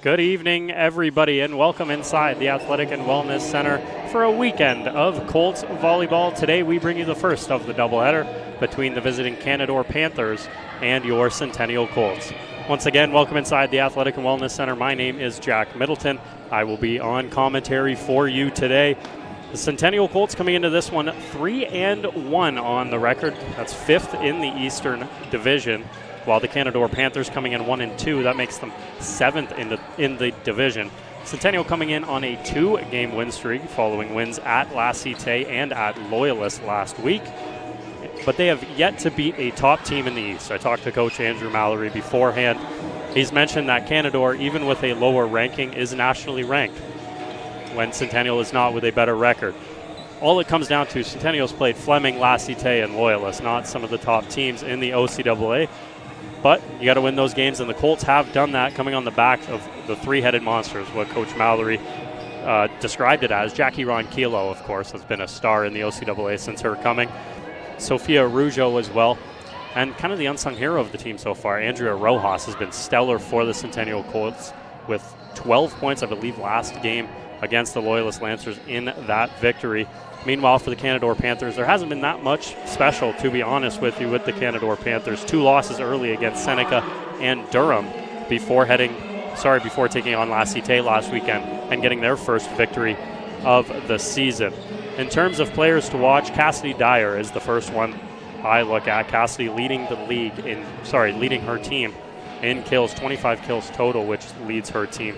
Good evening, everybody, and welcome inside the Athletic and Wellness Center for a weekend of Colts volleyball. Today, we bring you the first of the doubleheader between the visiting Canadore Panthers and your Centennial Colts. Once again, welcome inside the Athletic and Wellness Center. My name is Jack Middleton. I will be on commentary for you today. The Centennial Colts coming into this one 3-1 on the record. That's fifth in the Eastern Division, while the Canadore Panthers coming in 1-2. That makes them seventh in the division. Centennial coming in on a 2-game win streak following wins at La Cité and at Loyalist last week. But they have yet to beat a top team in the East. I talked to Coach Andrew Mallory beforehand. He's mentioned that Canadore, even with a lower ranking, is nationally ranked, when Centennial is not with a better record. All it comes down to, Centennial's played Fleming, La Cité, and Loyalist, not some of the top teams in the OCAA. But you got to win those games, and the Colts have done that, coming on the back of the three-headed monsters, what Coach Mallory described it as. Jackie Ronquillo, of course, has been a star in the OCAA since her coming. Sophia Rougeau as well. And kind of the unsung hero of the team so far, Andrea Rojas, has been stellar for the Centennial Colts with 12 points, I believe, last game against the Loyalist Lancers in that victory. Meanwhile, for the Canadore Panthers, there hasn't been that much special, to be honest with you, with the Canadore Panthers. 2 losses early against Seneca and Durham before taking on La Cité last weekend and getting their first victory of the season. In terms of players to watch, Cassidy Dyer is the first one I look at. Cassidy leading her team in kills, 25 kills total, which leads her team.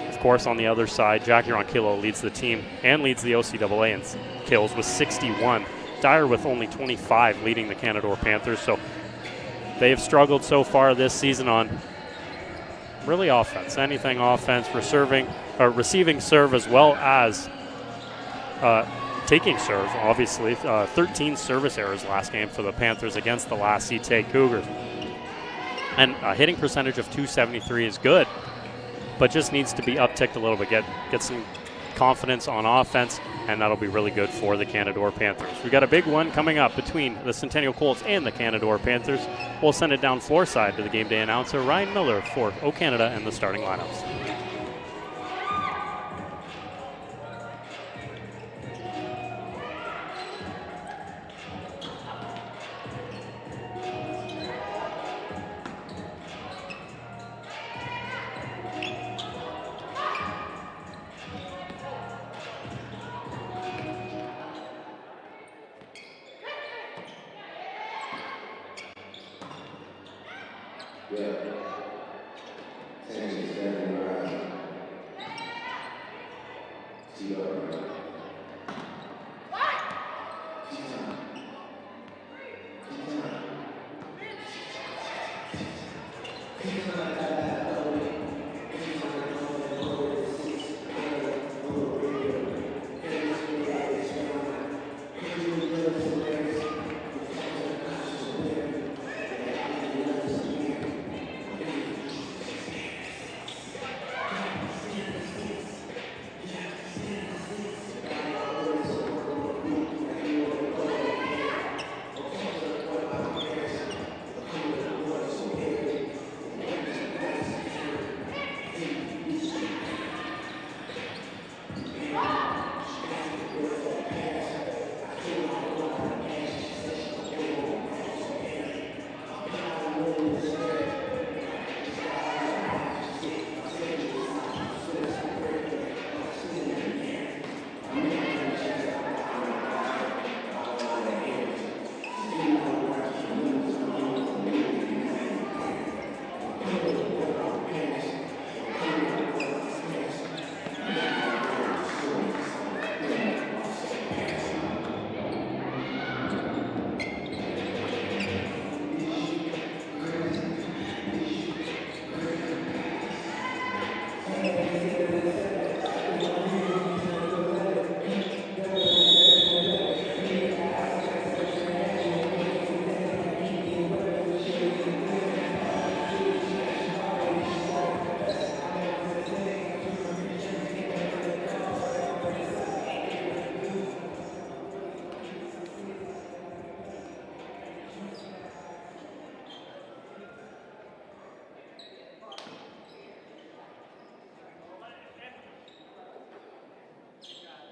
Of course, on the other side, Jackie Ronquillo leads the team and leads the OCAA in kills with 61. Dyer with only 25 leading the Canadore Panthers. So they have struggled so far this season on really offense, anything offense, receiving serve as well as taking serve, obviously. 13 service errors last game for the Panthers against the La Cité Cougars. And a hitting percentage of .273 is good, but just needs to be upticked a little bit, get some confidence on offense, and that'll be really good for the Canadore Panthers. We got a big one coming up between the Centennial Colts and the Canadore Panthers. We'll send it down floor side to the game day announcer, Ryan Miller, for O Canada and the starting lineups.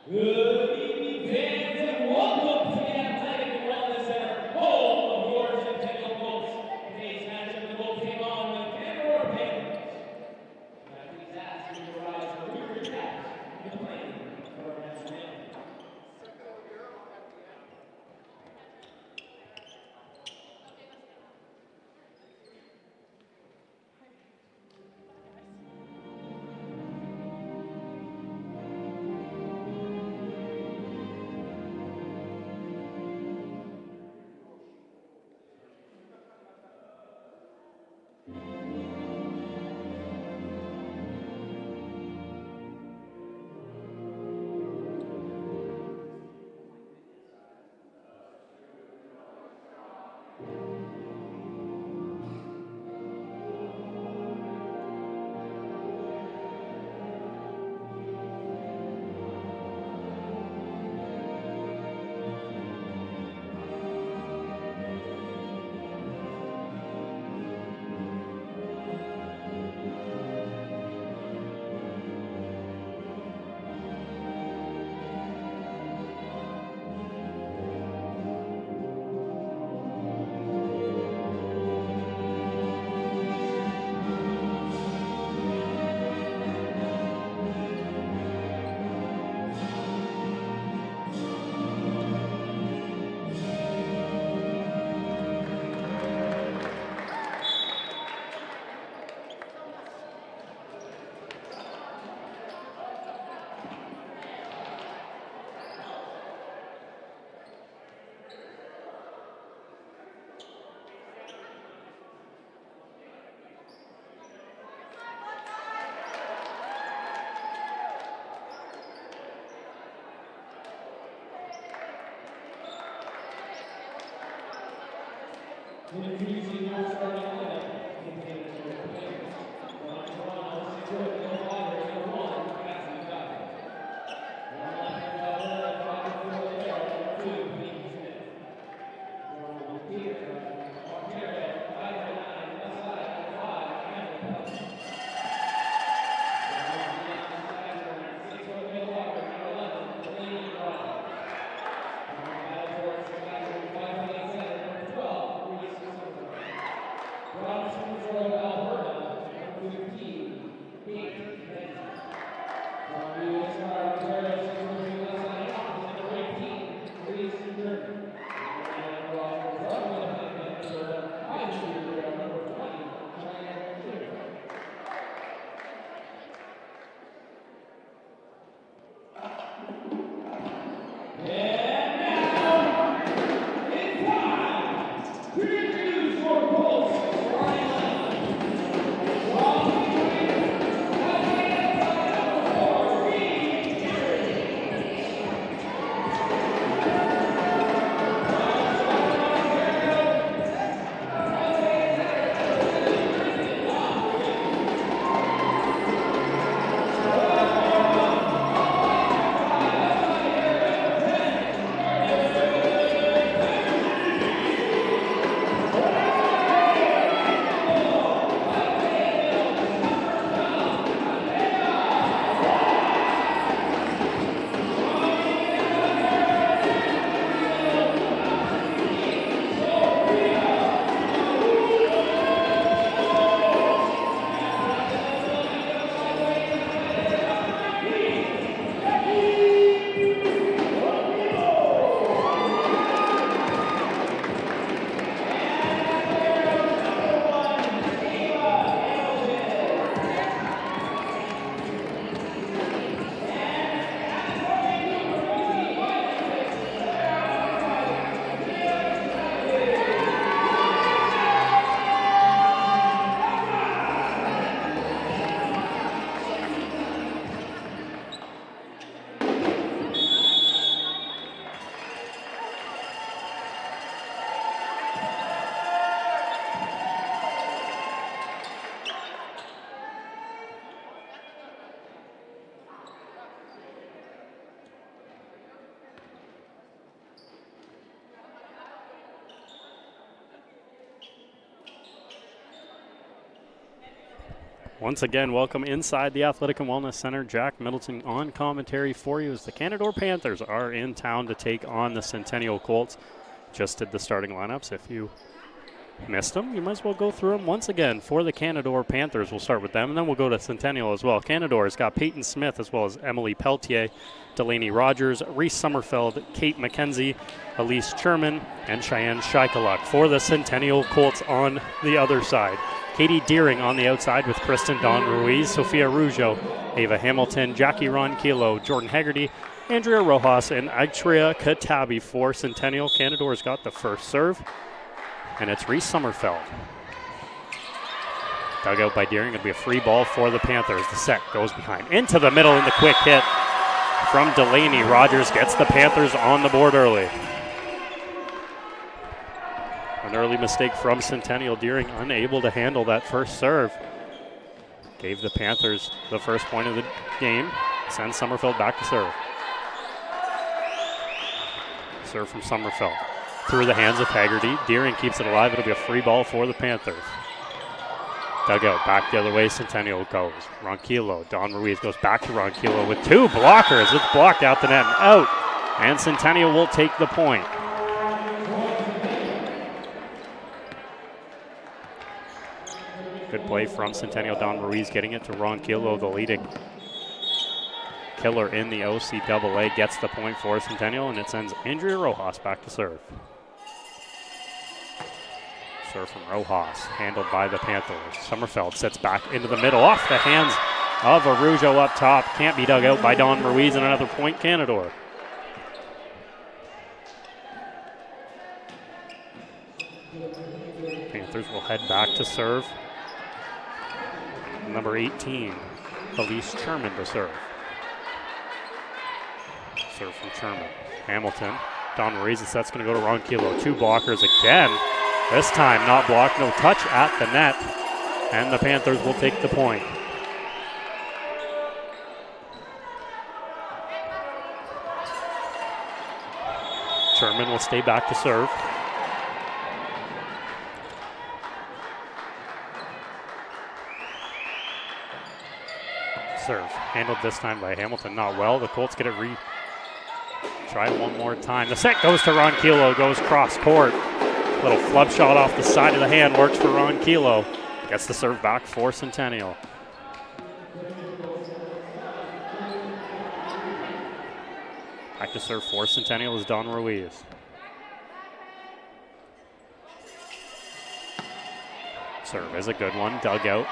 Good evening, fans, and welcome to the Athletic and Wellness Center, home of your Centennial Colts. Today's matchup, the Colts take on the Canadore Panthers. Now, please ask you to rise for your recaps and the plan for our next round. Introducing your starting lineup, contains your players. One Toronto, 6 foot, no longer, number 1, passing guy. One left-handed fighter, 5 foot player, number 2, Peyton Smith. One Peter, Ontario, 5 foot 9, left side, number 5, Campbell. One left 6 foot, no longer, number 11, Delaney Brown. From Alberta, number 15, Pete Once again, welcome inside the Athletic and Wellness Center. Jack Middleton on commentary for you as the Canadore Panthers are in town to take on the Centennial Colts. Just did the starting lineups. If you missed them, you might as well go through them once again. For the Canadore Panthers, we'll start with them, and then we'll go to Centennial as well. Canadore's got Peyton Smith as well as Emily Peltier, Delaney Rogers, Reese Summerfeld, Kate McKenzie, Elise Sherman, and Cheyenne Shikaluk. For the Centennial Colts on the other side, Katie Deering on the outside with Kristen Dawn Ruiz, Sophia Rougeau, Ava Hamilton, Jackie Ronquillo, Jordan Haggerty, Andrea Rojas, and Aitria Katabi. For Centennial, Canadore's got the first serve, and it's Reese Summerfeld. Dug out by Deering. It'll be a free ball for the Panthers. The set goes behind. Into the middle in the quick hit from Delaney. Rogers gets the Panthers on the board early. An early mistake from Centennial. Deering unable to handle that first serve. Gave the Panthers the first point of the game. Sends Summerfeld back to serve. Serve from Summerfeld. Through the hands of Haggerty. Deering keeps it alive. It'll be a free ball for the Panthers. Dugout back the other way. Centennial goes. Ronquillo. Dawn Ruiz goes back to Ronquillo with two blockers. It's blocked out the net and out. And Centennial will take the point. Good play from Centennial. Dawn Ruiz getting it to Ronquillo, the leading killer in the OCAA. Gets the point for Centennial, and it sends Andrea Rojas back to serve. Serve from Rojas, handled by the Panthers. Summerfeld sets back into the middle, off the hands of Arujo up top. Can't be dug out by Dawn Ruiz, and another point, Canadore. Panthers will head back to serve. Number 18, Elise Sherman to serve. Serve from Sherman. Hamilton, Dawn Ruiz, the set's going to go to Ronquillo. Two blockers again. This time not blocked, no touch at the net. And the Panthers will take the point. Sherman will stay back to serve. Serve handled this time by Hamilton, not well. The Colts get it try one more time. The set goes to Ronquillo, goes cross court. Little flub shot off the side of the hand, works for Ronquillo. Gets the serve back for Centennial. Back to serve for Centennial is Dawn Ruiz. Serve is a good one, dug out.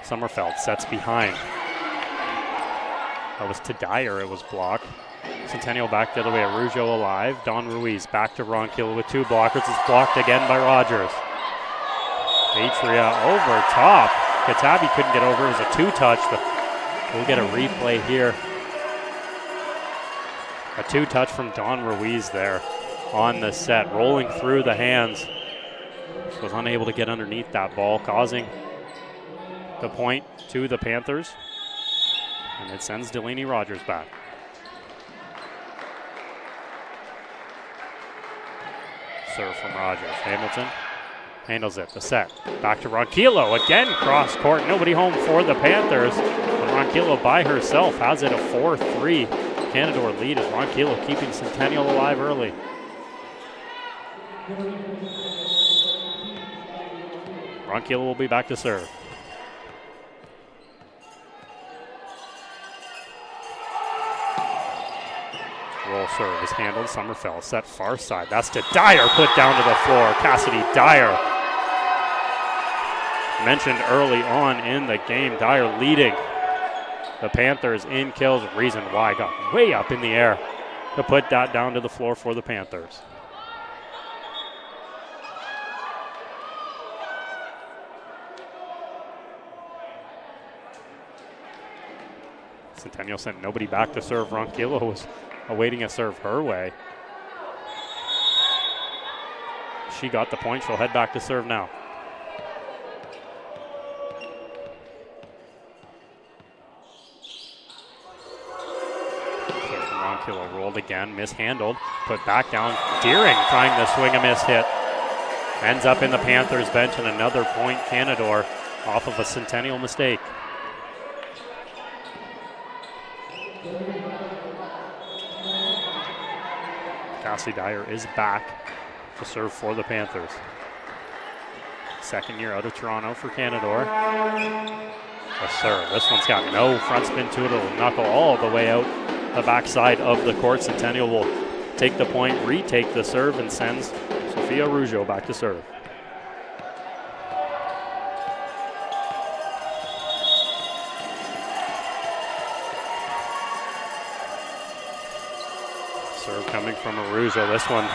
Summerfeld sets behind. That was to Dyer, it was blocked. Centennial back the other way, Arujo alive. Dawn Ruiz back to Ronquillo with two blockers. It's blocked again by Rogers. Atria over top. Katabi couldn't get over, it was a two-touch, but we'll get a replay here. A two-touch from Dawn Ruiz there on the set, rolling through the hands. She was unable to get underneath that ball, causing the point to the Panthers. And it sends Delaney Rogers back. Serve from Rogers. Hamilton handles it. The set. Back to Ronquillo. Again, cross court. Nobody home for the Panthers. But Ronquillo by herself has it a 4-3 Canadore lead as Ronquillo keeping Centennial alive early. Ronquillo will be back to serve. Roll serve is handled. Summerfeld set far side. That's to Dyer, put down to the floor. Cassidy Dyer. Mentioned early on in the game, Dyer leading the Panthers in kills. Reason why got way up in the air to put that down to the floor for the Panthers. Centennial sent nobody back to serve. Ronquillo was awaiting a serve her way. She got the point. She'll head back to serve now. So from Ronquillo, rolled again, mishandled, put back down. Deering trying to swing a miss hit. Ends up in the Panthers bench, and another point Canadore off of a Centennial mistake. Cassie Dyer is back to serve for the Panthers. Second year out of Toronto for Canadore. The serve. This one's got no front spin to it. It'll knuckle all the way out the backside of the court. Centennial will take the point, retake the serve, and sends Sophia Rougeau back to serve. Serve coming from Rougeau. This one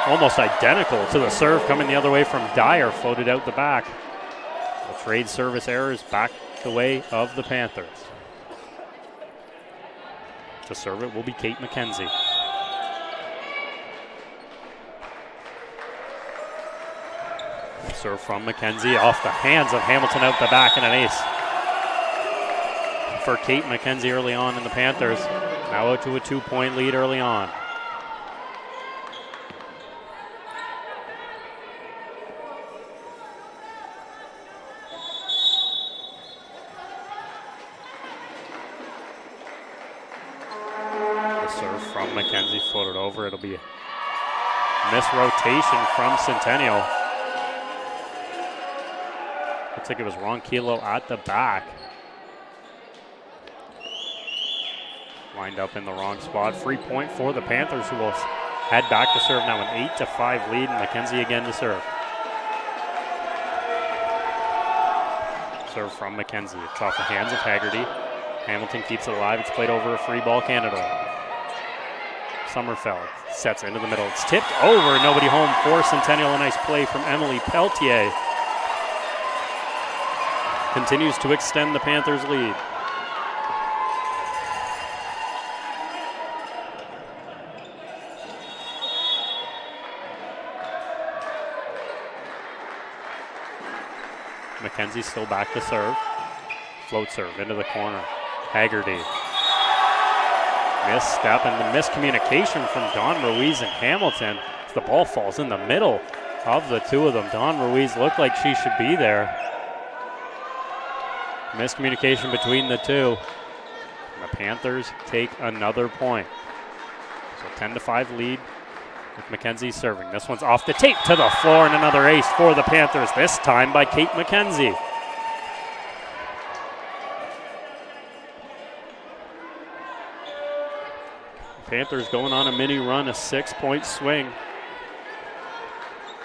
almost identical to the serve coming the other way from Dyer, floated out the back. The trade service errors back the way of the Panthers. To serve it will be Kate McKenzie. Serve from McKenzie off the hands of Hamilton out the back, and an ace for Kate McKenzie early on in the Panthers. Now out to a 2-point lead early on. From McKenzie, floated over. It'll be a missed rotation from Centennial. Looks like it was Ron Kilo at the back. Lined up in the wrong spot. Free point for the Panthers, who will head back to serve now. An 8-5 lead, and McKenzie again to serve. Serve from McKenzie. It's off the hands of Haggerty. Hamilton keeps it alive. It's played over a free ball, Canadore. Sommerfeld sets into the middle. It's tipped over, nobody home for Centennial. A nice play from Emily Pelletier. Continues to extend the Panthers' lead. McKenzie still back to serve. Float serve into the corner. Haggerty. Misstep and the miscommunication from Dawn Ruiz and Hamilton. The ball falls in the middle of the two of them. Dawn Ruiz looked like she should be there. Miscommunication between the two. And the Panthers take another point. So 10-5 lead with McKenzie serving. This one's off the tape to the floor, and another ace for the Panthers, this time by Kate McKenzie. Panthers going on a mini run, a 6-point swing.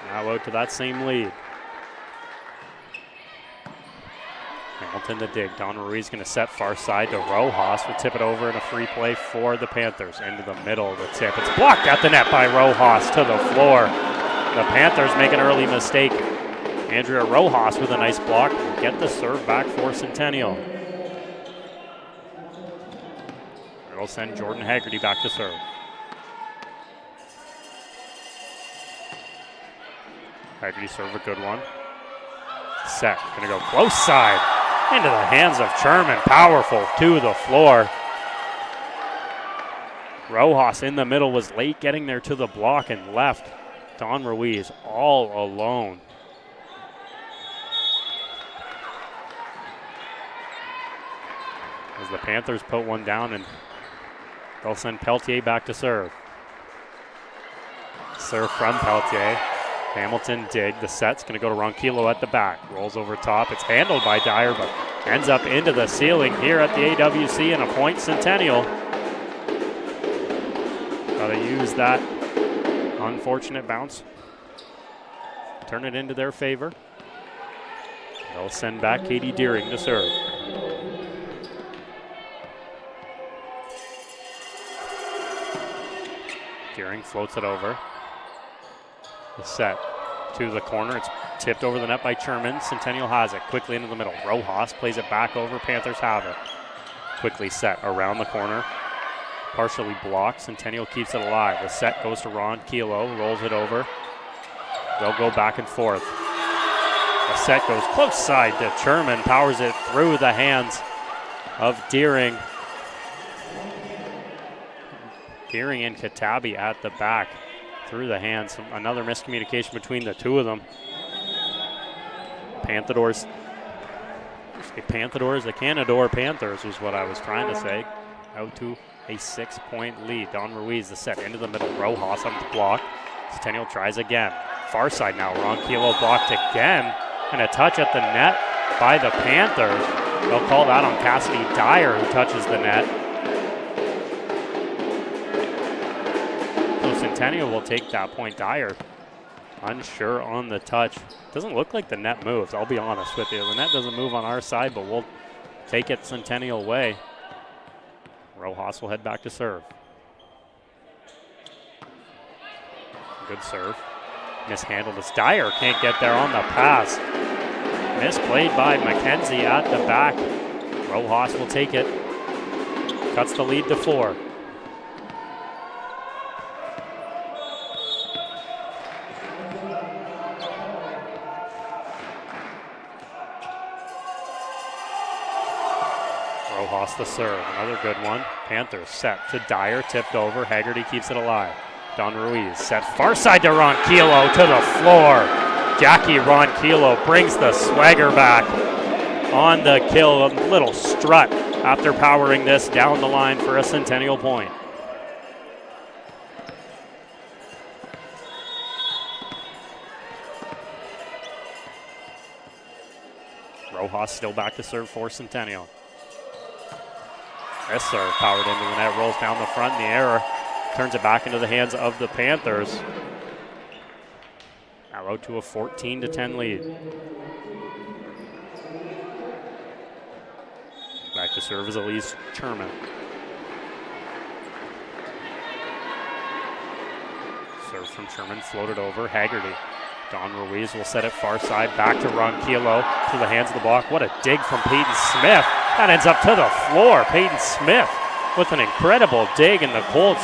Now out to that same lead. Hamilton to dig. Donna Ruiz going to set far side to Rojas. Will tip it over and a free play for the Panthers. Into the middle of the tip. It's blocked at the net by Rojas to the floor. The Panthers make an early mistake. Andrea Rojas with a nice block. Will get the serve back for Centennial. It'll send Jordan Haggerty back to serve. Haggerty serve a good one. Set, gonna go close side. Into the hands of Sherman, powerful to the floor. Rojas in the middle was late getting there to the block and left Dawn Ruiz all alone. As the Panthers put one down, and they'll send Pelletier back to serve. Serve from Pelletier. Hamilton dig. The set's going to go to Ronquillo at the back. Rolls over top. It's handled by Dyer, but ends up into the ceiling here at the AWC, and a point Centennial. Got to use that unfortunate bounce. Turn it into their favor. They'll send back Katie Deering to serve. Deering floats it over. The set to the corner. It's tipped over the net by Sherman. Centennial has it quickly into the middle. Rojas plays it back over. Panthers have it. Quickly set around the corner. Partially blocked. Centennial keeps it alive. The set goes to Ron Kilo. Rolls it over. They'll go back and forth. The set goes close side to Sherman. Powers it through the hands of Deering. Deering and Katabi at the back. Through the hands. Another miscommunication between the two of them. The Canadore Panthers was what I was trying to say. out to a 6-point lead. Don Ruiz, the set into the middle. Rojas on the block. Centennial tries again. Far side now. Ronquillo blocked again. And a touch at the net by the Panthers. They'll call that on Cassidy Dyer, who touches the net. So Centennial will take that point. Dyer unsure on the touch. Doesn't look like the net moves, I'll be honest with you. The net doesn't move on our side, but we'll take it Centennial way. Rojas will head back to serve. Good serve. Mishandled as Dyer can't get there on the pass. Misplayed by McKenzie at the back. Rojas will take it. Cuts the lead to 4. Rojas the serve, another good one. Panthers set to Dyer, tipped over. Haggerty keeps it alive. Don Ruiz set far side to Ronquillo to the floor. Jackie Ronquillo brings the swagger back on the kill. A little strut after powering this down the line for a Centennial point. Rojas still back to serve for Centennial. This serve powered into the net, rolls down the front in the error, turns it back into the hands of the Panthers. Arrow to a 14-10 lead. Back to serve is Elise Sherman. Serve from Sherman, floated over, Haggerty. Don Ruiz will set it far side, back to Ronquillo, to the hands of the block. What a dig from Peyton Smith. That ends up to the floor. Peyton Smith with an incredible dig, and the Colts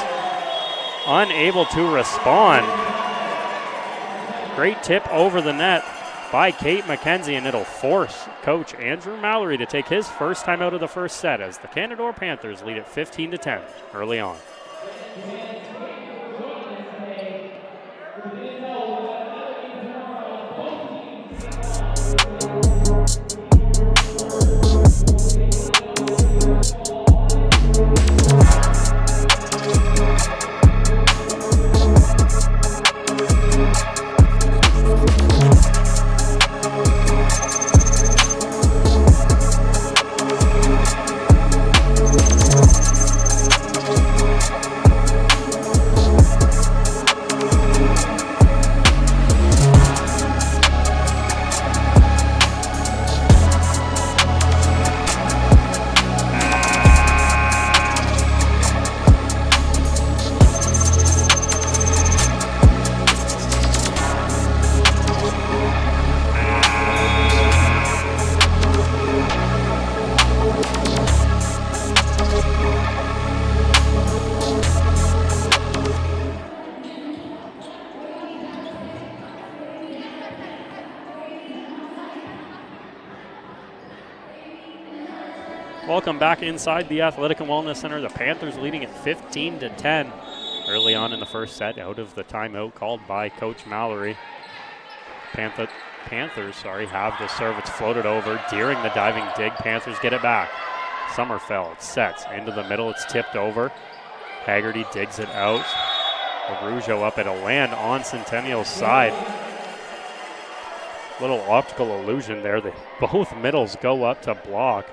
unable to respond. Great tip over the net by Kate McKenzie, and it'll force Coach Andrew Mallory to take his first time out of the first set as the Canadore Panthers lead it 15-10 early on. Welcome back inside the Athletic and Wellness Center. The Panthers leading at 15-10 early on in the first set out of the timeout called by Coach Mallory. Panthers have the serve. It's floated over. Deering the diving dig. Panthers get it back. Sommerfeld sets into the middle. It's tipped over. Haggerty digs it out. Arujo up at a land on Centennial's side. Little optical illusion there. Both middles go up to block.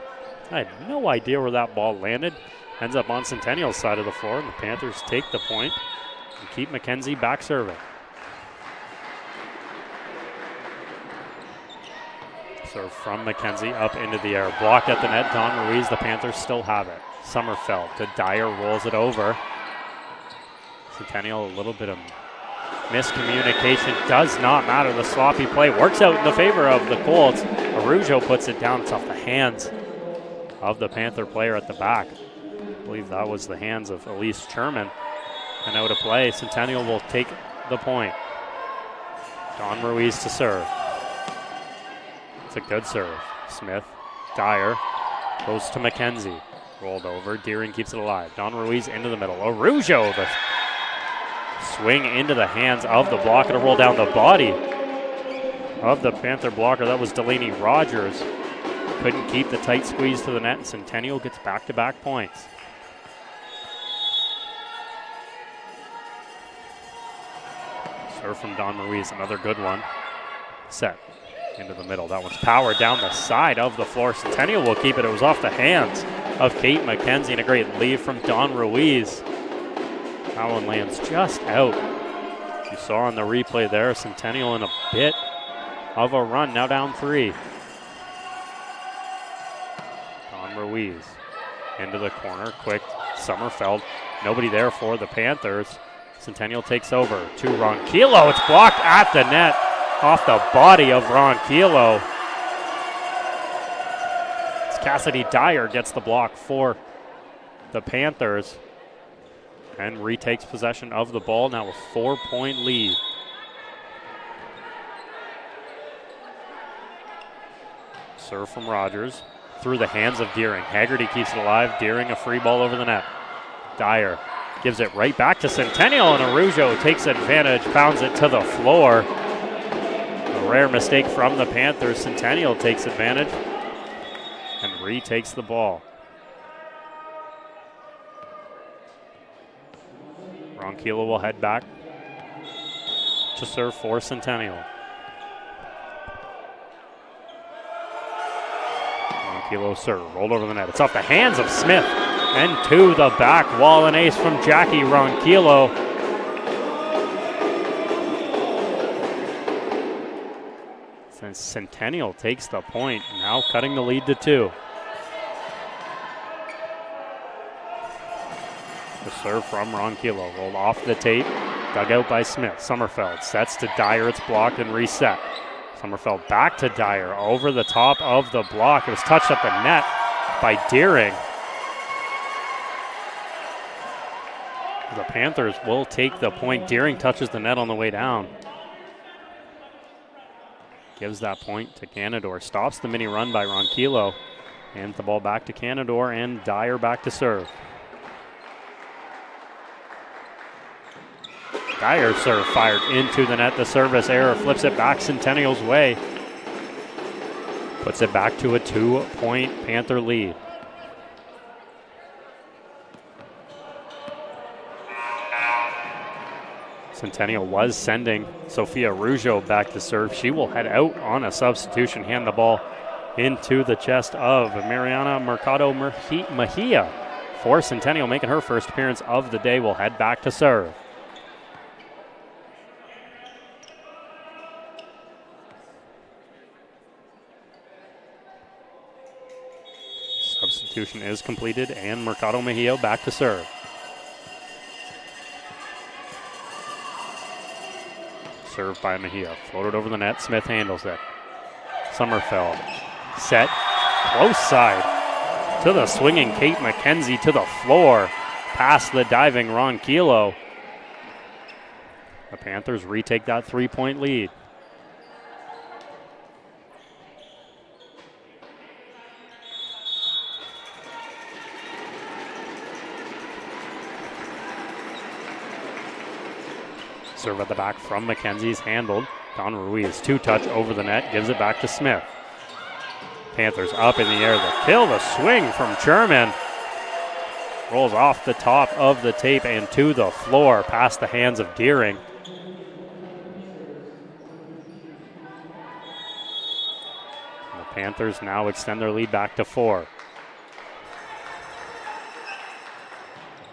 I had no idea where that ball landed. Ends up on Centennial's side of the floor, and the Panthers take the point and keep McKenzie back serving. Serve from McKenzie up into the air. Blocked at the net. Don Ruiz, the Panthers still have it. Sommerfeld to Dyer, rolls it over. Centennial, a little bit of miscommunication. Does not matter. The sloppy play works out in the favor of the Colts. Arujo puts it down. It's off the hands of the Panther player at the back. I believe that was the hands of Elise Sherman. And out of play, Centennial will take the point. Don Ruiz to serve. It's a good serve. Smith, Dyer, goes to McKenzie. Rolled over, Deering keeps it alive. Don Ruiz into the middle. Arujo, the swing into the hands of the blocker to roll down the body of the Panther blocker. That was Delaney Rogers. Couldn't keep the tight squeeze to the net, and Centennial gets back-to-back points. Serve from Don Ruiz, another good one. Set into the middle. That one's powered down the side of the floor. Centennial will keep it. It was off the hands of Kate McKenzie, and a great lead from Don Ruiz. That one lands just out. You saw on the replay there, Centennial in a bit of a run, now down 3. Don Ruiz into the corner, quick Sommerfeld. Nobody there for the Panthers. Centennial takes over to Ronquillo. It's blocked at the net off the body of Ronquillo. Cassidy Dyer gets the block for the Panthers and retakes possession of the ball. Now a 4-point lead. Serve from Rogers through the hands of Deering. Haggerty keeps it alive. Deering a free ball over the net. Dyer gives it right back to Centennial, and Arujo takes advantage, pounds it to the floor. A rare mistake from the Panthers. Centennial takes advantage and retakes the ball. Ronquillo will head back to serve for Centennial. Ronquillo serve, rolled over the net. It's off the hands of Smith and to the back wall. An ace from Jackie Ronquillo. Since Centennial takes the point, now cutting the lead to 2. The serve from Ronquillo, rolled off the tape, dug out by Smith. Sommerfeld sets to Dyer, it's blocked and reset. Sommerfeld back to Dyer, over the top of the block. It was touched at the net by Deering. The Panthers will take the point. Deering touches the net on the way down. Gives that point to Canadore. Stops the mini run by Ronquillo. Hands the ball back to Canadore, and Dyer back to serve. Dyer serve fired into the net. The service error flips it back Centennial's way. Puts it back to a 2-point Panther lead. Centennial was sending Sophia Rougeau back to serve. She will head out on a substitution, hand the ball into the chest of Mariana Mercado Mejia for Centennial, making her first appearance of the day. Will head back to serve. Substitution is completed, and Mercado Mejia back to serve. Served by Mejia, floated over the net. Smith handles it. Sommerfeld set, close side to the swinging Kate McKenzie to the floor, past the diving Ronquillo. The Panthers retake that 3-point lead. Serve at the back from McKenzie's handled. Don Ruiz, 2-touch over the net, gives it back to Smith. Panthers up in the air, the kill, the swing from Sherman. Rolls off the top of the tape and to the floor, past the hands of Deering. The Panthers now extend their lead back to 4.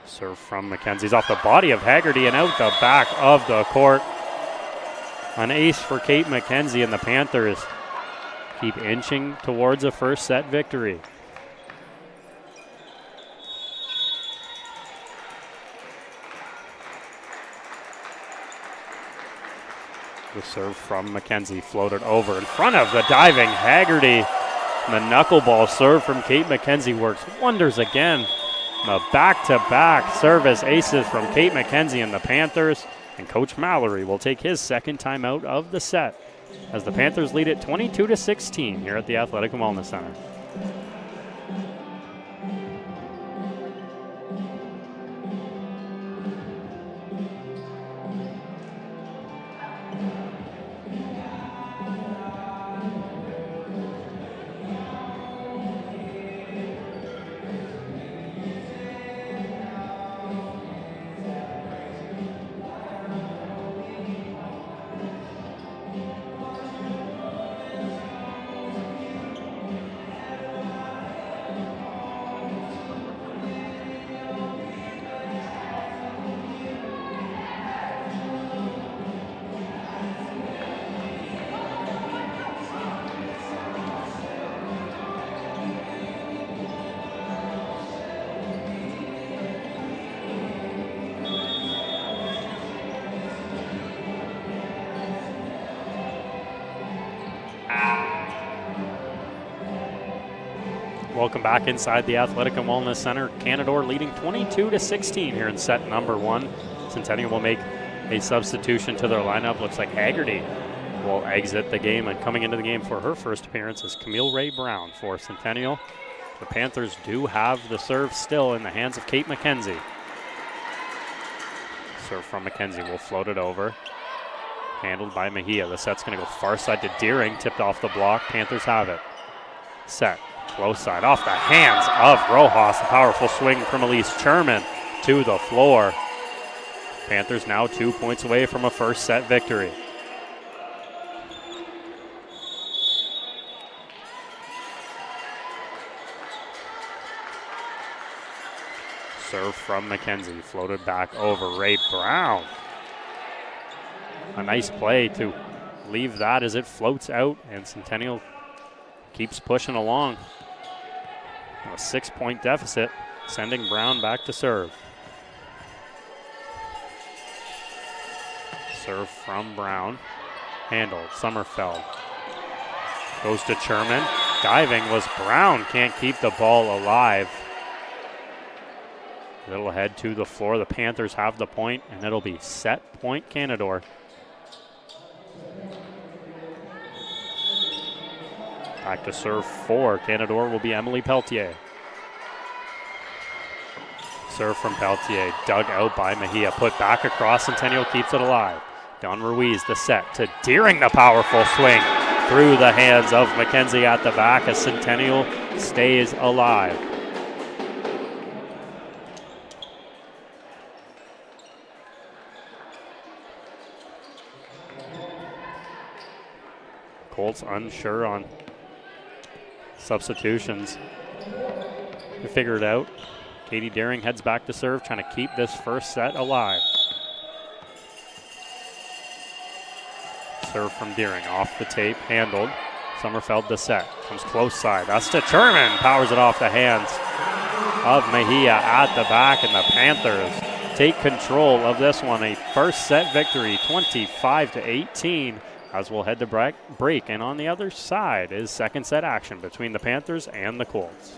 Serve from McKenzie's off the body of Haggerty and out the back of the court. An ace for Kate McKenzie, and the Panthers keep inching towards a first set victory. The serve from McKenzie, floated over in front of the diving Haggerty. And the knuckleball serve from Kate McKenzie works wonders again. The back-to-back service aces from Kate McKenzie and the Panthers, and Coach Mallory will take his second timeout of the set as the Panthers lead it 22-16 here at the Athletic and Wellness Center. Welcome back inside the Athletic and Wellness Center. Canadore leading 22-16 here in set number 1. Centennial will make a substitution to their lineup. Looks like Haggerty will exit the game, and coming into the game for her first appearance is Camille Ray Brown for Centennial. The Panthers do have the serve still in the hands of Kate McKenzie. Serve from McKenzie will float it over. Handled by Mejia. The set's going to go far side to Deering, tipped off the block. Panthers have it. Set, close side, off the hands of Rojas. A powerful swing from Elise Sherman to the floor. Panthers now 2 points away from a first set victory. Serve from McKenzie, floated back over Ray Brown. A nice play to leave that as it floats out, and Centennial keeps pushing along. A 6-point deficit, sending Brown back to serve. Serve from Brown, handled, Sommerfeld. Goes to Sherman, diving was Brown, can't keep the ball alive. It'll head to the floor. The Panthers have the point, and it'll be set point Canadore. Back to serve for Canadore will be Emily Peltier. Serve from Peltier, dug out by Mejia, put back across, Centennial keeps it alive. Don Ruiz, the set to Deering, the powerful swing through the hands of McKenzie at the back as Centennial stays alive. Colts unsure on substitutions. We figure it out. Katie Deering heads back to serve, trying to keep this first set alive. Serve from Deering, off the tape, handled. Sommerfeld the set, comes close side. That's to Sherman, powers it off the hands of Mejia at the back, and the Panthers take control of this one. A first set victory, 25-18. As we'll head to break, and on the other side is second set action between the Panthers and the Colts.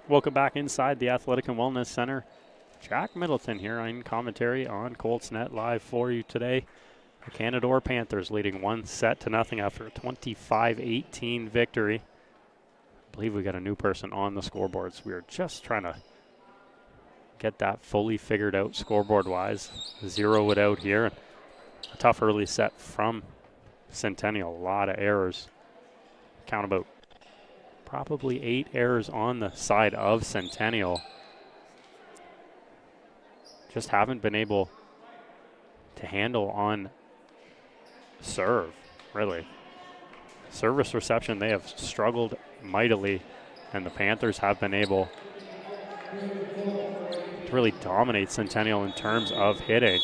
Welcome back inside the Athletic and Wellness Center. Jack Middleton here in commentary on Colts Net Live for you today. The Canadore Panthers leading 1-0 after a 25-18 victory. I believe we got a new person on the scoreboards. We are just trying to get that fully figured out scoreboard-wise. Zero it out here. A tough early set from Centennial. A lot of errors. Count about probably 8 errors on the side of Centennial. Just haven't been able to handle on serve, really. Service reception, they have struggled mightily, and the Panthers have been able to really dominate Centennial in terms of hitting.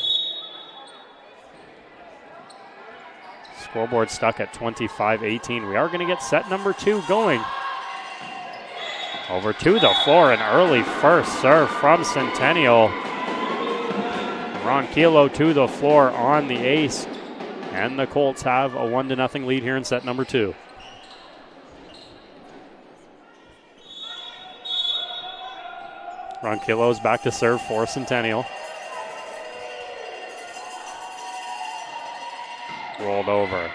Scoreboard stuck at 25-18. We are going to get set number 2 going. Over to the floor, an early first serve from Centennial. Ronquillo to the floor on the ace, and the Colts have a 1-0 lead here in set number 2. Ronquillo is back to serve for Centennial. Rolled over.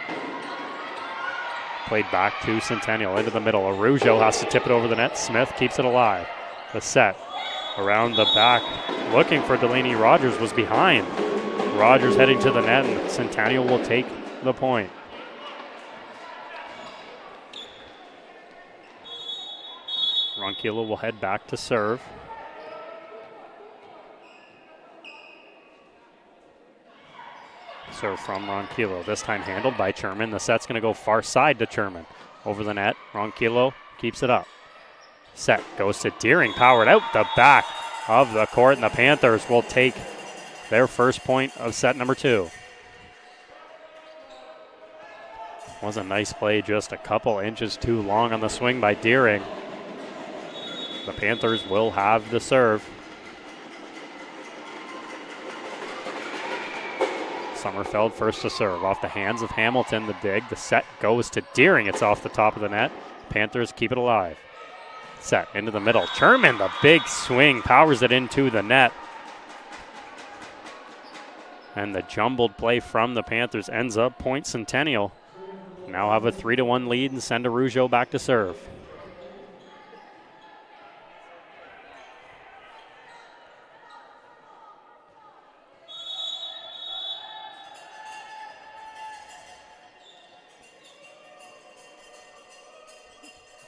Played back to Centennial into the middle. Arujo has to tip it over the net. Smith keeps it alive. The set around the back, looking for Delaney. Rogers was behind. Rogers heading to the net, and Centennial will take the point. Ronquillo will head back to serve. Serve from Ronquillo, this time handled by Sherman. The set's going to go far side to Sherman. Over the net, Ronquillo keeps it up. Set goes to Deering, powered out the back of the court, and the Panthers will take their first point of set number 2. Was a nice play, just a couple inches too long on the swing by Deering. The Panthers will have the serve. Sommerfeld first to serve, off the hands of Hamilton, the dig. The set goes to Deering, it's off the top of the net. Panthers keep it alive. Set into the middle. Sherman, the big swing, powers it into the net. And the jumbled play from the Panthers ends up point Centennial. Now have a 3-1 lead and send Arujo back to serve.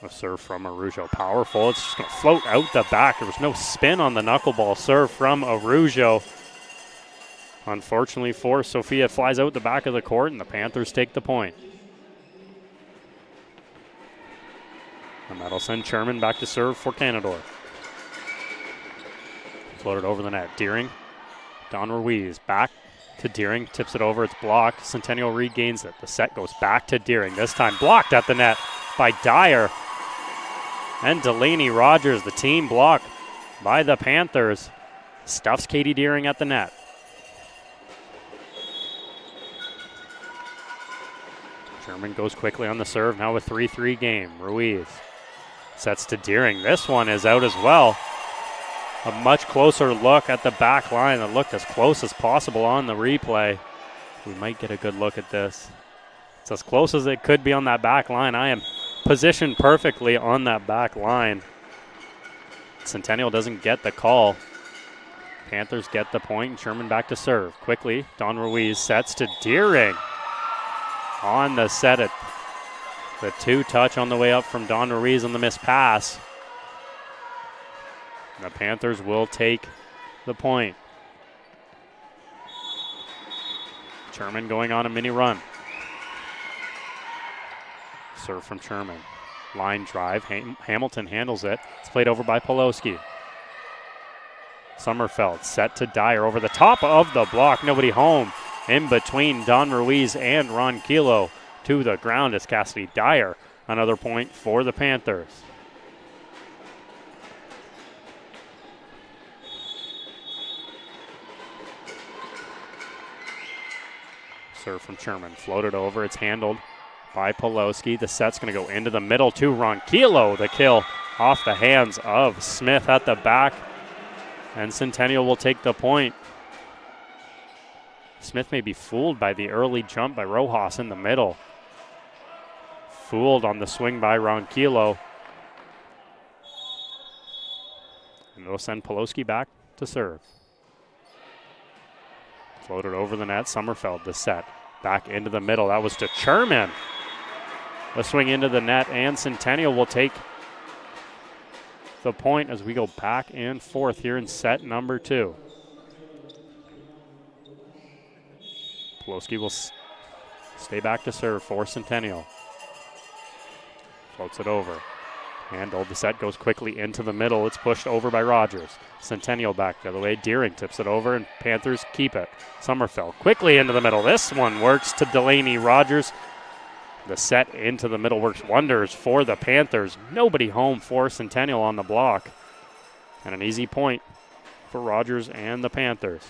A serve from Arujo, powerful. It's just going to float out the back. There was no spin on the knuckleball. Serve from Arujo. Unfortunately for Sophia, it flies out the back of the court, and the Panthers take the point. And that'll send Sherman back to serve for Canadore. Floated over the net. Deering, Don Ruiz back to Deering, tips it over. It's blocked. Centennial regains it. The set goes back to Deering. This time blocked at the net by Dyer. And Delaney Rogers, the team block by the Panthers, stuffs Katie Deering at the net. Sherman goes quickly on the serve, now a 3-3 game. Ruiz sets to Deering. This one is out as well. A much closer look at the back line. It looked as close as possible on the replay. We might get a good look at this. It's as close as it could be on that back line. I am positioned perfectly on that back line. Centennial doesn't get the call. Panthers get the point, and Sherman back to serve. Quickly, Don Ruiz sets to Deering. On the set, the 2-touch on the way up from Don Ruiz on the missed pass. The Panthers will take the point. Sherman going on a mini run. Serve from Sherman. Line drive. Hamilton handles it. It's played over by Poloski. Sommerfeld set to Dyer over the top of the block. Nobody home. In between Don Ruiz and Ronquillo to the ground is Cassidy Dyer. Another point for the Panthers. Serve from Sherman. Floated over. It's handled by Poloski. The set's going to go into the middle to Ronquillo. The kill off the hands of Smith at the back, and Centennial will take the point. Smith may be fooled by the early jump by Rojas in the middle. Fooled on the swing by Ronquillo. And it'll send Poloski back to serve. Floated over the net, Sommerfeld the set. Back into the middle, that was to Sherman. A swing into the net, and Centennial will take the point as we go back and forth here in set number 2. Poloski will stay back to serve for Centennial. Floats it over. Handled. The set goes quickly into the middle. It's pushed over by Rogers. Centennial back the other way. Deering tips it over, and Panthers keep it. Sommerfeld quickly into the middle. This one works to Delaney Rogers. The set into the middle works wonders for the Panthers. Nobody home for Centennial on the block. And an easy point for Rogers and the Panthers.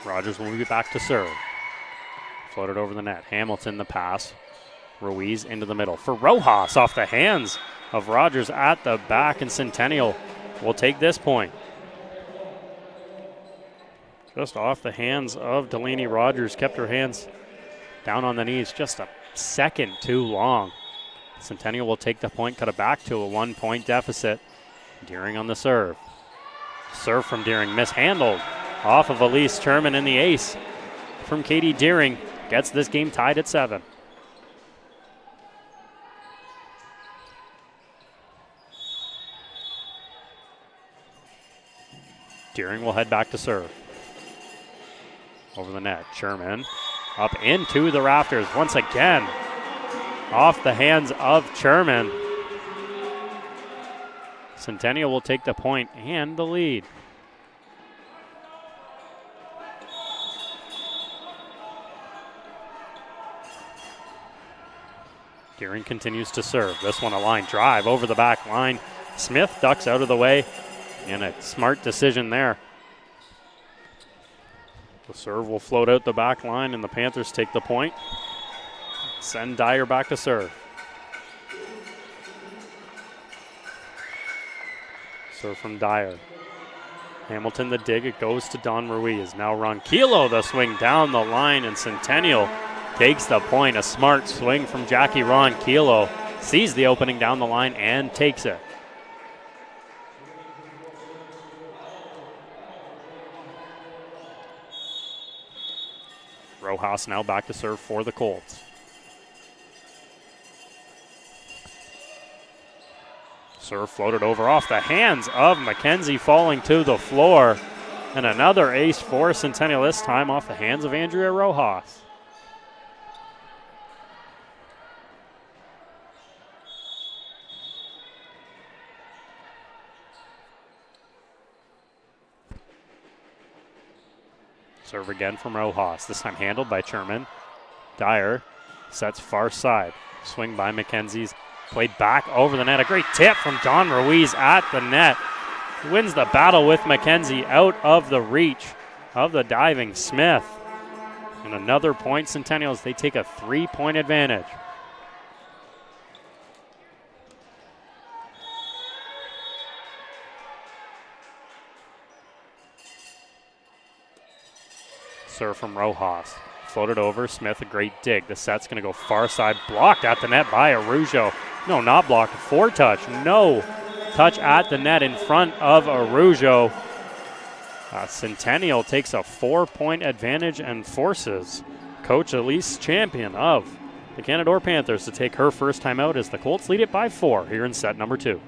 Rogers will be back to serve. Floated over the net. Hamilton the pass. Ruiz into the middle for Rojas off the hands of Rogers at the back, and Centennial will take this point. Just off the hands of Delaney Rogers. Kept her hands down on the knees just a second too long. Centennial will take the point, cut it back to a 1-point deficit. Deering on the serve. Serve from Deering mishandled off of Elise Sherman, and the ace from Katie Deering gets this game tied at 7. Deering will head back to serve. Over the net, Sherman up into the rafters once again. Off the hands of Sherman. Centennial will take the point and the lead. Deering continues to serve. This one a line drive over the back line. Smith ducks out of the way, and a smart decision there. The serve will float out the back line, and the Panthers take the point. Send Dyer back to serve. Serve from Dyer. Hamilton the dig, it goes to Don Ruiz. Now Ronquillo the swing down the line, and Centennial takes the point. A smart swing from Jackie Ronquillo. Sees the opening down the line and takes it. Rojas now back to serve for the Colts. Serve floated over off the hands of McKenzie, falling to the floor. And another ace for Centennial, this time off the hands of Andrea Rojas. Serve again from Rojas, this time handled by Sherman. Dyer sets far side. Swing by McKenzie's played back over the net. A great tip from Don Ruiz at the net. Wins the battle with McKenzie out of the reach of the diving Smith. And another point, Centennial, as they take a 3-point advantage. Serve from Rojas. Floated over. Smith, a great dig. The set's going to go far side. Blocked at the net by Arujo. No, not blocked. Foretouch. No touch at the net in front of Arujo. Centennial takes a 4-point advantage and forces Coach Elise Champion of the Canadore Panthers to take her first time out as the Colts lead it by 4 here in set number 2.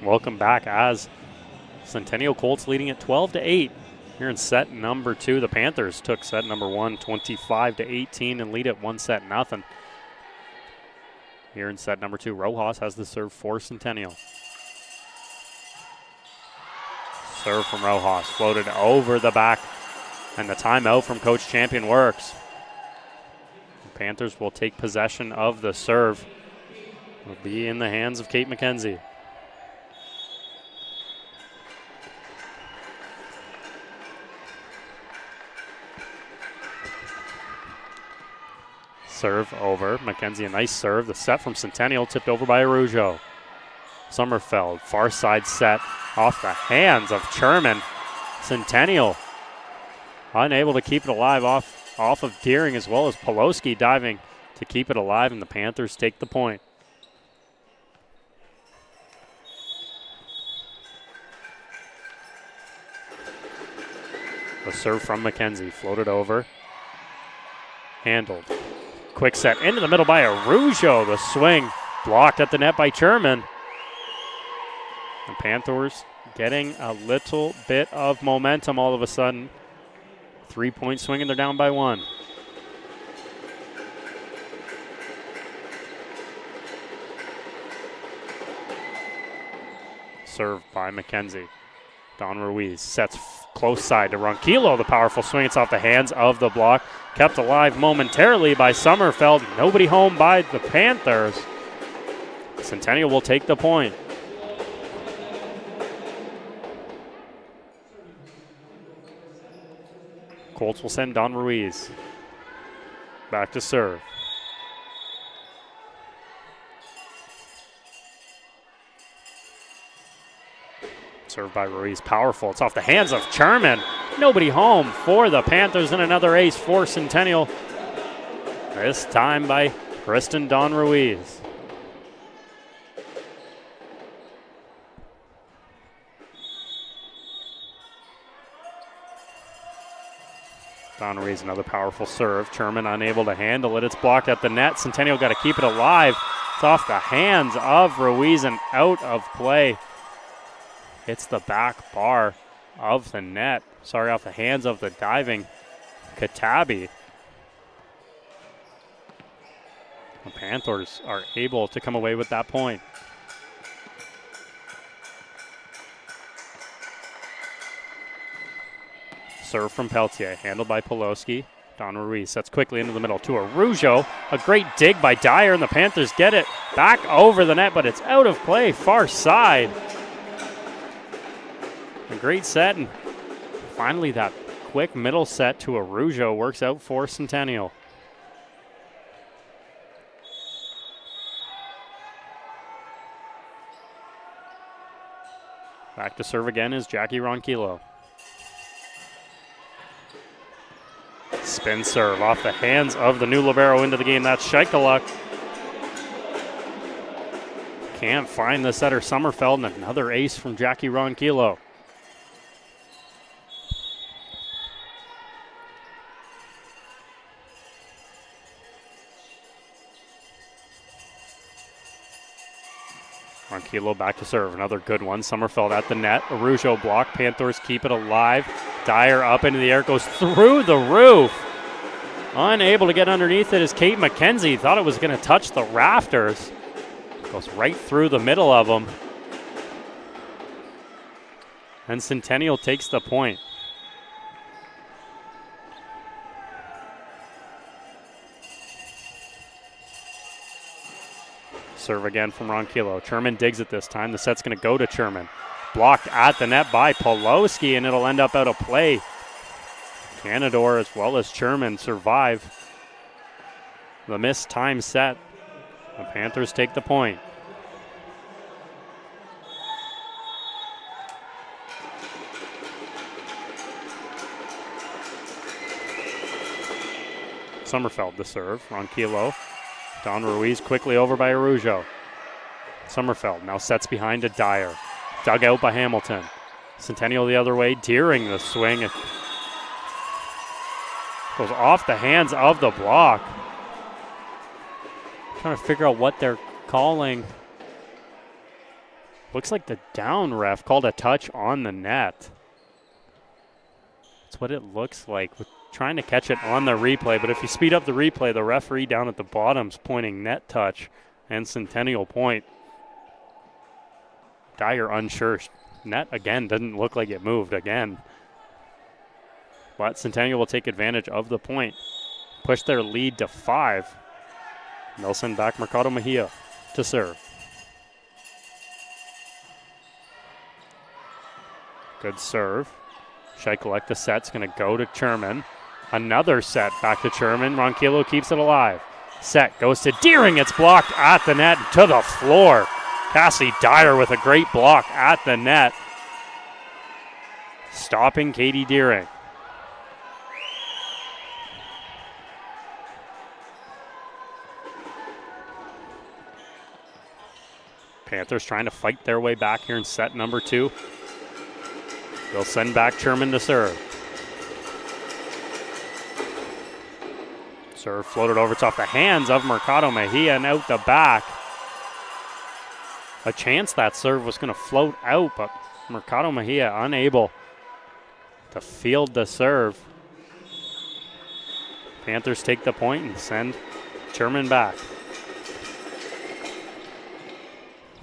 Welcome back as Centennial Colts leading at 12-8. Here in set number 2, the Panthers took set number 1, 25-18, and lead at 1-0. Here in set number 2, Rojas has the serve for Centennial. Serve from Rojas, floated over the back, and the timeout from Coach Champion works. The Panthers will take possession of the serve. It'll be in the hands of Kate McKenzie. Serve over. McKenzie, a nice serve. The set from Centennial tipped over by Arujo. Sommerfeld, far side set off the hands of Sherman. Centennial unable to keep it alive off of Deering, as well as Poloski diving to keep it alive, and the Panthers take the point. The serve from McKenzie, floated over, handled. Quick set into the middle by Arujo. The swing blocked at the net by Sherman. The Panthers getting a little bit of momentum all of a sudden. 3-point swing, and they're down by 1. Served by McKenzie. Don Ruiz sets close side to Ronquillo. The powerful swing. It's off the hands of the block. Kept alive momentarily by Sommerfeld. Nobody home by the Panthers. Centennial will take the point. Colts will send Don Ruiz back to serve. Served by Ruiz, powerful. It's off the hands of Sherman. Nobody home for the Panthers, and another ace for Centennial. This time by Kristen Don Ruiz. Don Ruiz, another powerful serve. Sherman unable to handle it. It's blocked at the net. Centennial got to keep it alive. It's off the hands of Ruiz and out of play. Hits the back bar of the net. Sorry, off the hands of the diving Katabi. The Panthers are able to come away with that point. Serve from Peltier, handled by Poloski. Don Ruiz sets quickly into the middle to Arujo. A great dig by Dyer, and the Panthers get it back over the net, but it's out of play, far side. A great set, and finally that quick middle set to Arujo works out for Centennial. Back to serve again is Jackie Ronquillo. Spin serve off the hands of the new libero into the game. That's Scheikeluk. Can't find the setter Sommerfeld, and another ace from Jackie Ronquillo. Ronquillo back to serve. Another good one. Sommerfeld at the net. Arujo block. Panthers keep it alive. Dyer up into the air. Goes through the roof. Unable to get underneath it is Kate McKenzie. Thought it was going to touch the rafters. Goes right through the middle of them. And Centennial takes the point. Serve again from Ronquillo. Sherman digs it this time. The set's going to go to Sherman. Blocked at the net by Poloski, and it'll end up out of play. Canadore as well as Sherman survive the missed time set. The Panthers take the point. Sommerfeld the serve. Ronquillo. Don Ruiz quickly over by Arujo. Sommerfeld now sets behind to Dyer. Dug out by Hamilton. Centennial the other way. Deering the swing. It goes off the hands of the block. Trying to figure out what they're calling Looks like the down ref called a touch on the net. That's what it looks like. We're trying to catch it on the replay, but if you speed up the replay, the referee down at the bottom's pointing net touch and Centennial point. Dyer unsure. Net again doesn't look like it moved again. But Centennial will take advantage of the point. Push their lead to 5. They'll send back Mercado Mejia to serve. Good serve. Scheichelek, the set's going to go to Sherman. Another set back to Sherman. Ronquillo keeps it alive. Set goes to Deering. It's blocked at the net to the floor. Cassie Dyer with a great block at the net. Stopping Katie Deering. Panthers trying to fight their way back here in set number 2. They'll send back Sherman to serve. Serve floated over. It's off the hands of Mercado Mejia and out the back. A chance that serve was going to float out, but Mercado Mejia unable to field the serve. Panthers take the point and send Sherman back.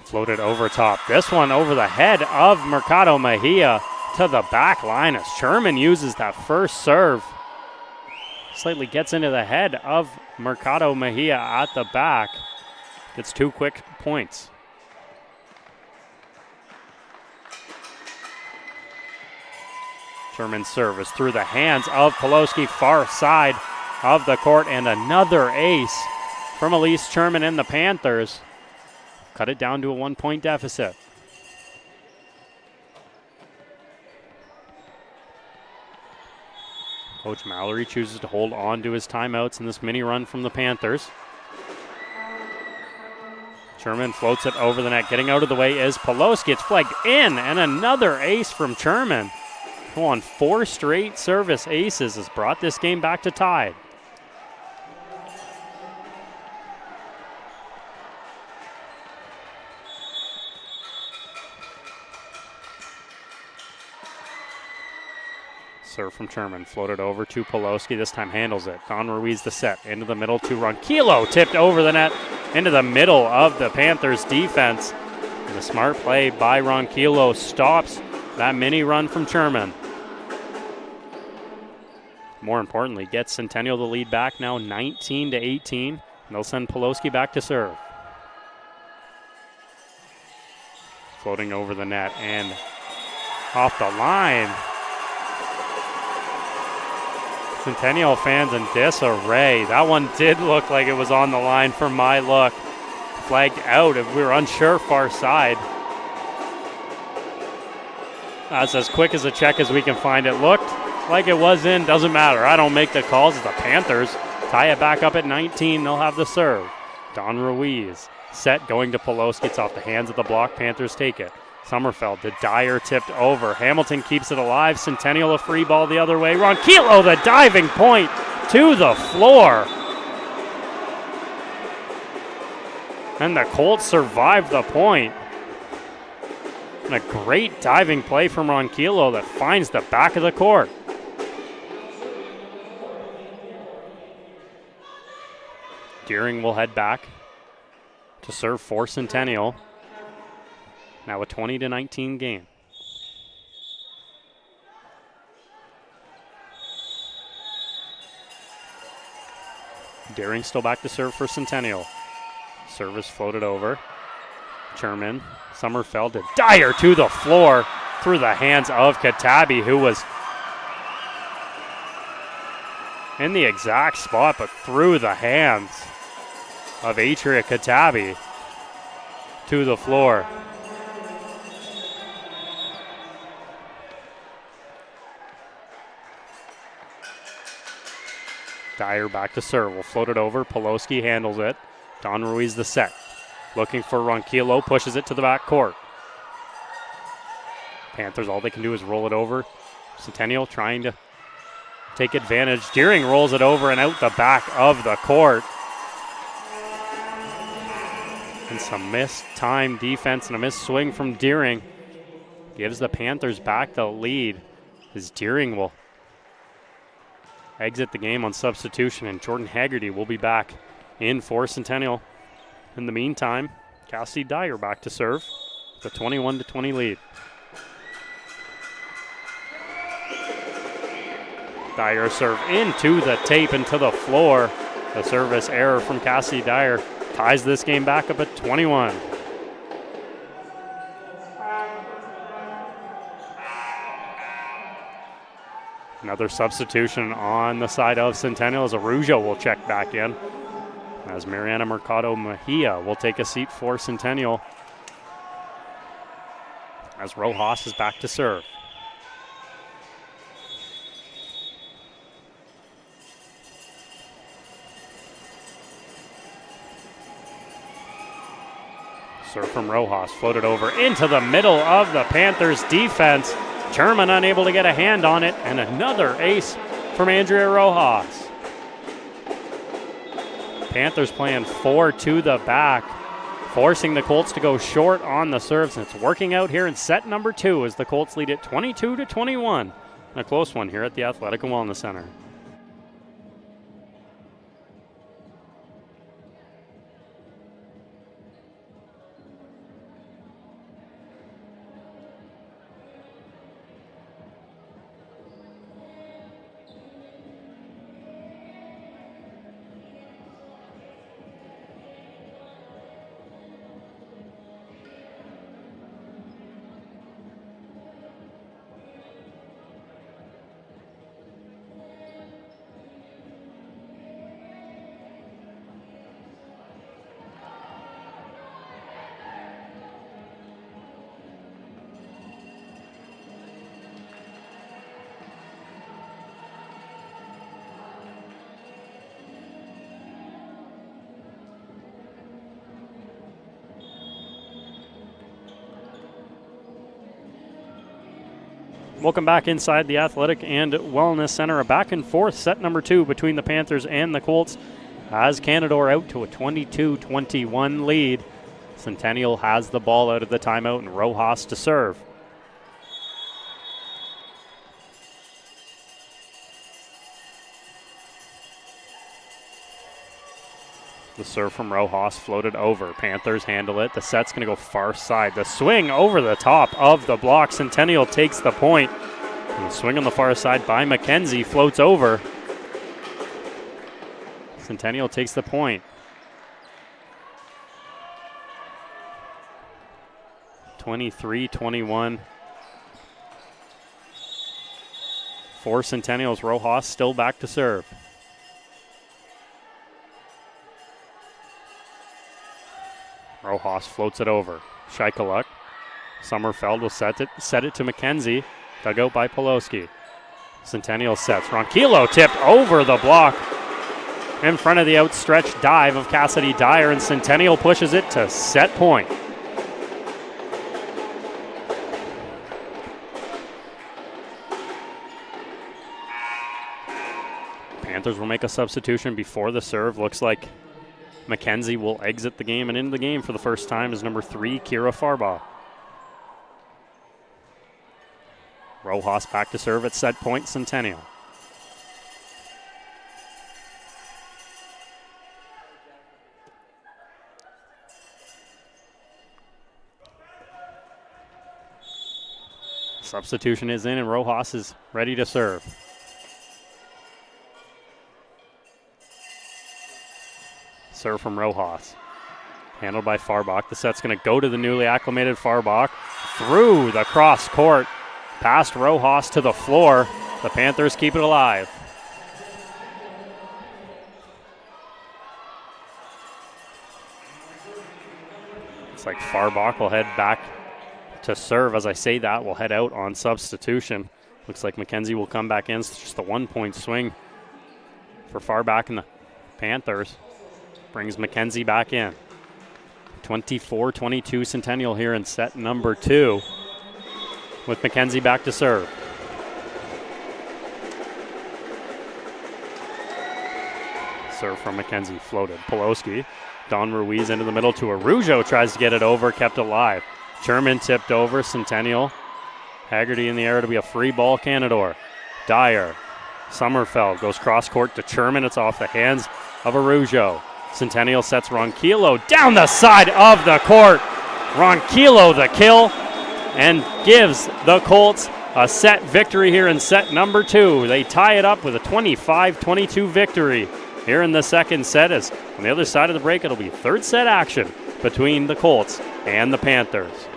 Floated over top. This one over the head of Mercado Mejia to the back line as Sherman uses that first serve. Slightly gets into the head of Mercado Mejia at the back. Gets 2 quick points. Sherman's serve is through the hands of Poloski, far side of the court, and another ace from Elise Sherman and the Panthers. Cut it down to a 1-point deficit. Coach Mallory chooses to hold on to his timeouts in this mini run from the Panthers. Sherman floats it over the net. Getting out of the way is Poloski. It's flagged in, and another ace from Sherman, who on 4 straight service aces has brought this game back to tie. Serve from Sherman, floated over to Poloski, this time handles it. Don Ruiz the set, into the middle to Ronquillo, tipped over the net, into the middle of the Panthers defense. And a smart play by Ronquillo stops that mini run from Sherman. More importantly, gets Centennial the lead back now 19-18. And they'll send Poloski back to serve. Floating over the net and off the line. Centennial fans in disarray. That one did look like it was on the line from my look. Flagged out. We were unsure far side. That's as quick as a check as we can find. It looked like it was in. Doesn't matter. I don't make the calls. It's the Panthers tie it back up at 19. They'll have the serve. Don Ruiz. Set going to Poloski. It's off the hands of the block. Panthers take it. Sommerfeld to Dyer, tipped over. Hamilton keeps it alive. Centennial a free ball the other way. Ronquillo, the diving point to the floor. And the Colts survive the point. And a great diving play from Ronquillo that finds the back of the court. Deering will head back to serve for Centennial. Now a 20-19 game. Deering still back to serve for Centennial. Service floated over. Sherman, Sommerfeld to Dyer to the floor through the hands of Katabi, who was in the exact spot, but through the hands of Atria Katabi to the floor. Dyer back to serve. Will float it over. Poloski handles it. Don Ruiz the set. Looking for Ronquillo. Pushes it to the back court. Panthers, all they can do is roll it over. Centennial trying to take advantage. Deering rolls it over and out the back of the court. And some missed time defense and a missed swing from Deering gives the Panthers back the lead as Deering will exit the game on substitution, and Jordan Haggerty will be back in for Centennial. In the meantime, Cassidy Dyer back to serve, the 21-20 lead. Dyer serve into the tape and to the floor. The service error from Cassidy Dyer ties this game back up at 21. Another substitution on the side of Centennial as Arujo will check back in, as Mariana Mercado Mejia will take a seat for Centennial, as Rojas is back to serve. Serve from Rojas, floated over into the middle of the Panthers defense. German unable to get a hand on it, and another ace from Andrea Rojas. Panthers playing 4 to the back, forcing the Colts to go short on the serves, and it's working out here in set number 2 as the Colts lead it 22-21. A close one here at the Athletic and Wellness Center. Welcome back inside the Athletic and Wellness Center. A back and forth set number 2 between the Panthers and the Colts as Canadore out to a 22-21 lead. Centennial has the ball out of the timeout and Rojas to serve. The serve from Rojas floated over. Panthers handle it. The set's going to go far side. The swing over the top of the block. Centennial takes the point. And the swing on the far side by McKenzie floats over. Centennial takes the point. 23-21. For Centennial's Rojas still back to serve. Rojas floats it over. Scheikeluk. Sommerfeld will set it to McKenzie. Dug out by Poloski. Centennial sets. Ronquillo tipped over the block in front of the outstretched dive of Cassidy Dyer, and Centennial pushes it to set point. Panthers will make a substitution before the serve. Looks like McKenzie will exit the game, and into the game for the first time is number 3, Kira Farbaugh. Rojas back to serve at set point, Centennial. Substitution is in, and Rojas is ready to serve. Serve from Rojas. Handled by Farbach. The set's going to go to the newly acclimated Farbach. Through the cross court. Past Rojas to the floor. The Panthers keep it alive. It's like Farbach will head back to serve. As I say that, will head out on substitution. Looks like McKenzie will come back in. It's just a 1-point swing for Farbach and the Panthers. Brings McKenzie back in. 24-22 Centennial here in set number 2 with McKenzie back to serve. Serve from McKenzie, floated. Poloski, Don Ruiz into the middle to Arujo, tries to get it over, kept alive. Sherman tipped over, Centennial. Haggerty in the air to be a free ball, Canadore. Dyer, Sommerfeld goes cross court to Sherman. It's off the hands of Arujo. Centennial sets Ronquillo down the side of the court. Ronquillo the kill and gives the Colts a set victory here in set number 2. They tie it up with a 25-22 victory here in the second set. As on the other side of the break, it'll be third set action between the Colts and the Panthers.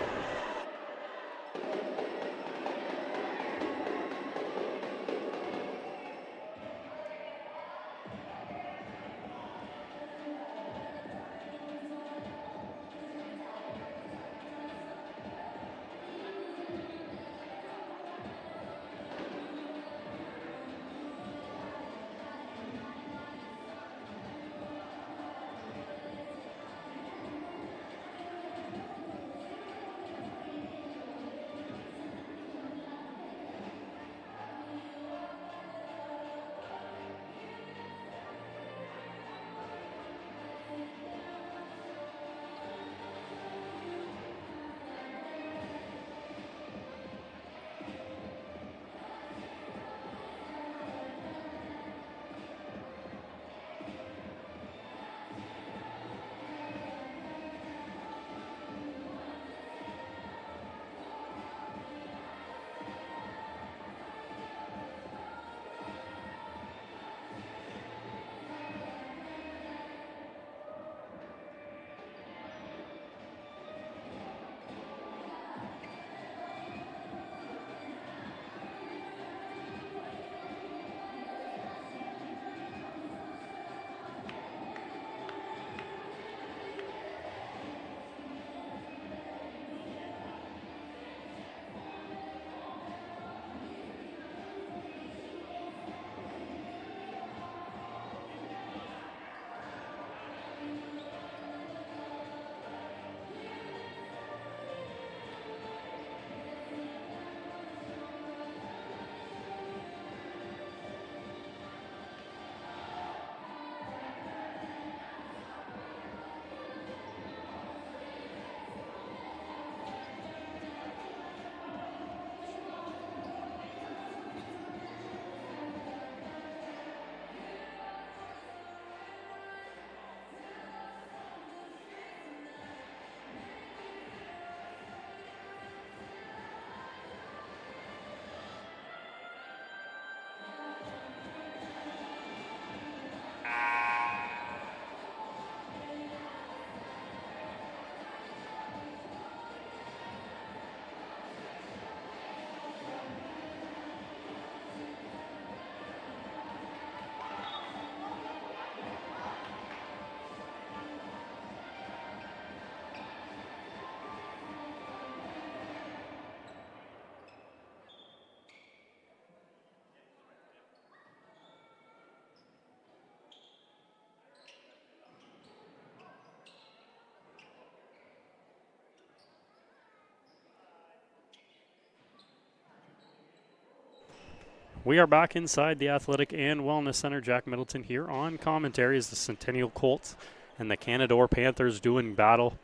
We are back inside the Athletic and Wellness Center. Jack Middleton here on commentary as the Centennial Colts and the Canadore Panthers doing battle.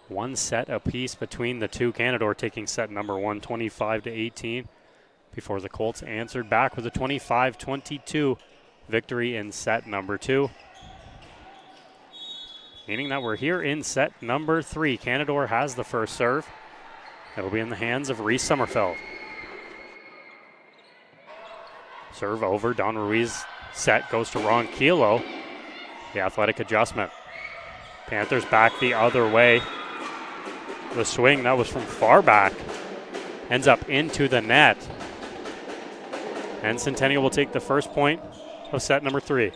One set apiece between the two. Canadore taking set number 1, 25-18, before the Colts answered back with a 25-22 victory in set number 2. Meaning that we're here in set number 3. Canadore has the first serve. It'll be in the hands of Reese Sommerfeld. Serve over, Don Ruiz set goes to Ronquillo. The athletic adjustment. Panthers back the other way. The swing, that was from far back, ends up into the net. And Centennial will take the first point of set number 3.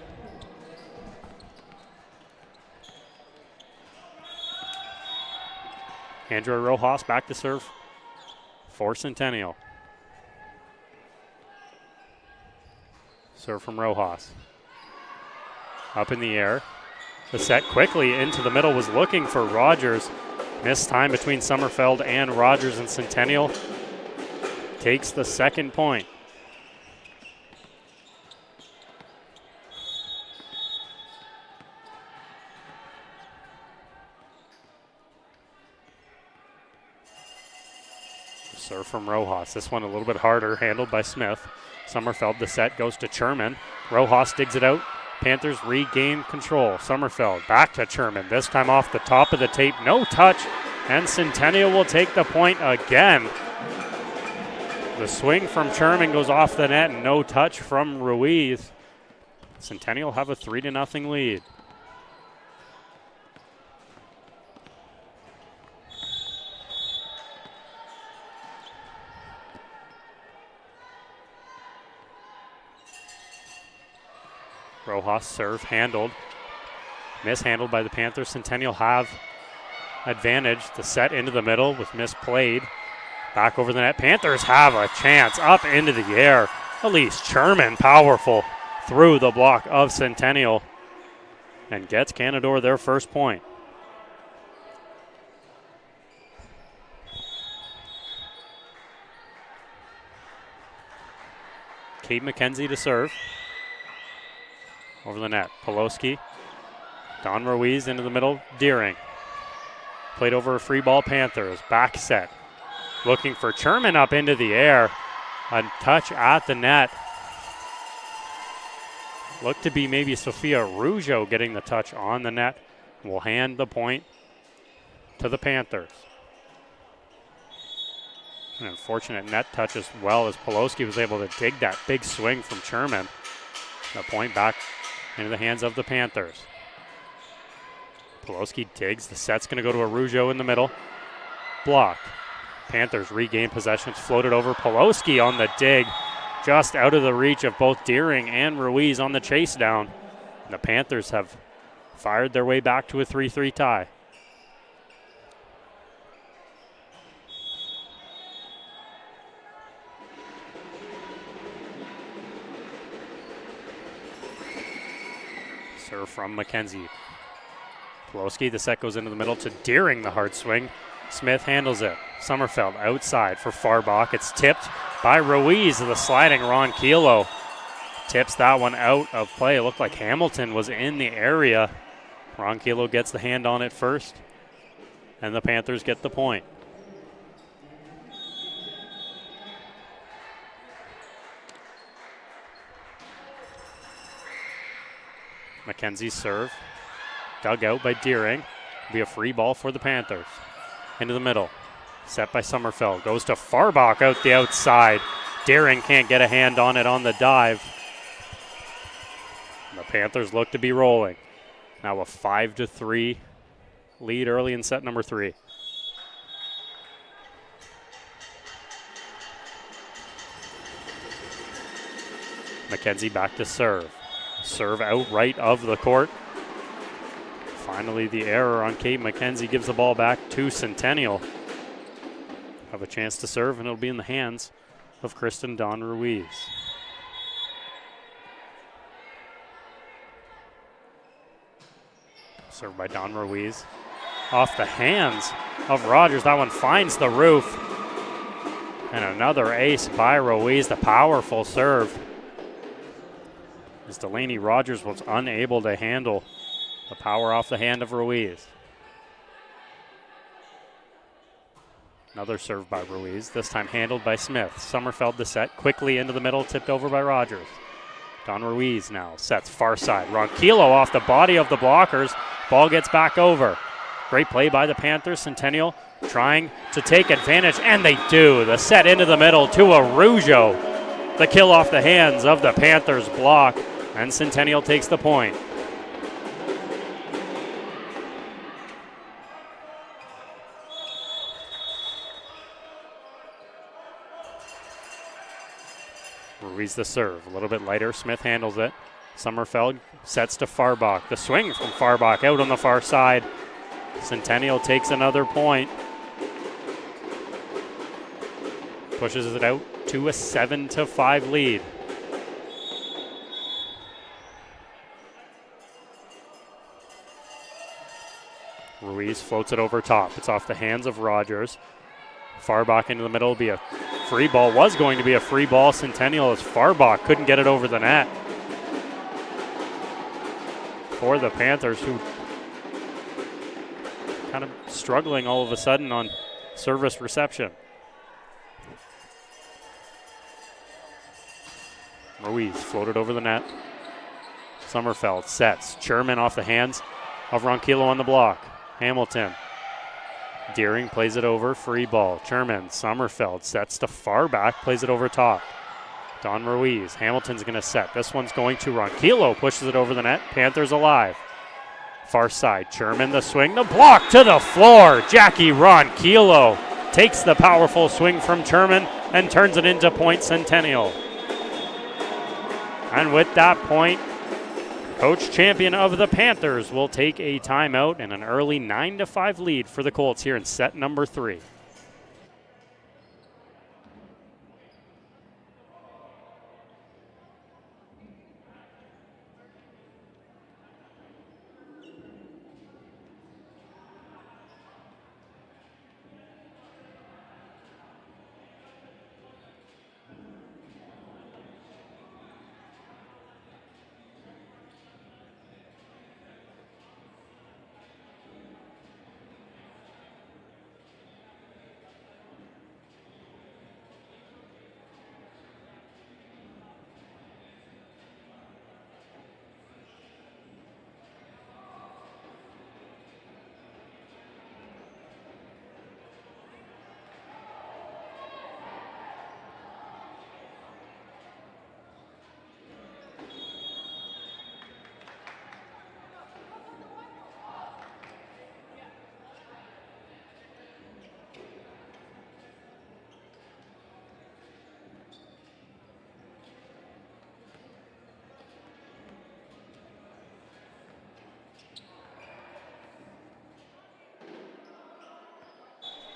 Andrew Rojas back to serve for Centennial. Serve from Rojas. Up in the air. The set quickly into the middle, was looking for Rogers. Missed time between Sommerfeld and Rogers, and Centennial takes the second point. Serve from Rojas. This one a little bit harder, handled by Smith. Sommerfeld, the set goes to Sherman. Rojas digs it out. Panthers regain control. Sommerfeld back to Sherman. This time off the top of the tape. No touch. And Centennial will take the point again. The swing from Sherman goes off the net. No touch from Ruiz. Centennial have a 3-0 lead. Rojas serve handled. Mishandled by the Panthers. Centennial have advantage. The set into the middle with misplayed. Back over the net. Panthers have a chance up into the air. Elise Sherman, powerful through the block of Centennial and gets Canadore their first point. Kate McKenzie to serve. Over the net, Poloski. Don Ruiz into the middle, Deering. Played over a free ball, Panthers. Back set. Looking for Sherman up into the air. A touch at the net. Looked to be maybe Sophia Rougeau getting the touch on the net. Will hand the point to the Panthers. An unfortunate net touch as well as Poloski was able to dig that big swing from Sherman. The point back into the hands of the Panthers. Poloski digs. The set's going to go to Rougeau in the middle. Blocked. Panthers regain possession. It's floated over. Poloski on the dig. Just out of the reach of both Deering and Ruiz on the chase down. The Panthers have fired their way back to a 3-3 tie. Serve from McKenzie. Poloski, the set goes into the middle to Deering, the hard swing. Smith handles it. Sommerfeld outside for Farbach. It's tipped by Ruiz, the sliding Ron Kilo. Tips that one out of play. It looked like Hamilton was in the area. Ron Kilo gets the hand on it first, and the Panthers get the point. McKenzie's serve. Dug out by Deering. Be a free ball for the Panthers. Into the middle. Set by Sommerfeld. Goes to Farbach out the outside. Deering can't get a hand on it on the dive. The Panthers look to be rolling. Now a 5-3 lead early in set number 3. McKenzie back to serve. Serve out right of the court. Finally, the error on Kate McKenzie gives the ball back to Centennial. Have a chance to serve, and it'll be in the hands of Kristen Don Ruiz. Served by Don Ruiz. Off the hands of Rogers. That one finds the roof. And another ace by Ruiz, the powerful serve. As Delaney Rogers was unable to handle the power off the hand of Ruiz. Another serve by Ruiz, this time handled by Smith. Sommerfeld the set, quickly into the middle, tipped over by Rogers. Don Ruiz now sets far side. Ronquillo off the body of the blockers. Ball gets back over. Great play by the Panthers. Centennial trying to take advantage, and they do. The set into the middle to Rougeau. The kill off the hands of the Panthers block, and Centennial takes the point. Ruiz the serve, a little bit lighter. Smith handles it. Sommerfeld sets to Farbach. The swing from Farbach out on the far side. Centennial takes another point. Pushes it out to a 7-5 lead. Ruiz floats it over top. It's off the hands of Rogers. Farbach into the middle will be a free ball. Was going to be a free ball. Centennial as Farbach couldn't get it over the net. For the Panthers, who kind of struggling all of a sudden on service reception. Ruiz floated over the net. Sommerfeld sets. Sherman off the hands of Ronquillo on the block. Hamilton. Deering plays it over. Free ball. Sherman. Sommerfeld sets to far back. Plays it over top. Don Ruiz. Hamilton's going to set. This one's going to Ronquillo. Pushes it over the net. Panthers alive. Far side. Sherman the swing. The block to the floor. Jackie Ronquillo takes the powerful swing from Sherman and turns it into point Centennial. And with that point, Coach Champion of the Panthers will take a timeout and an early 9-5 lead for the Colts here in set number 3.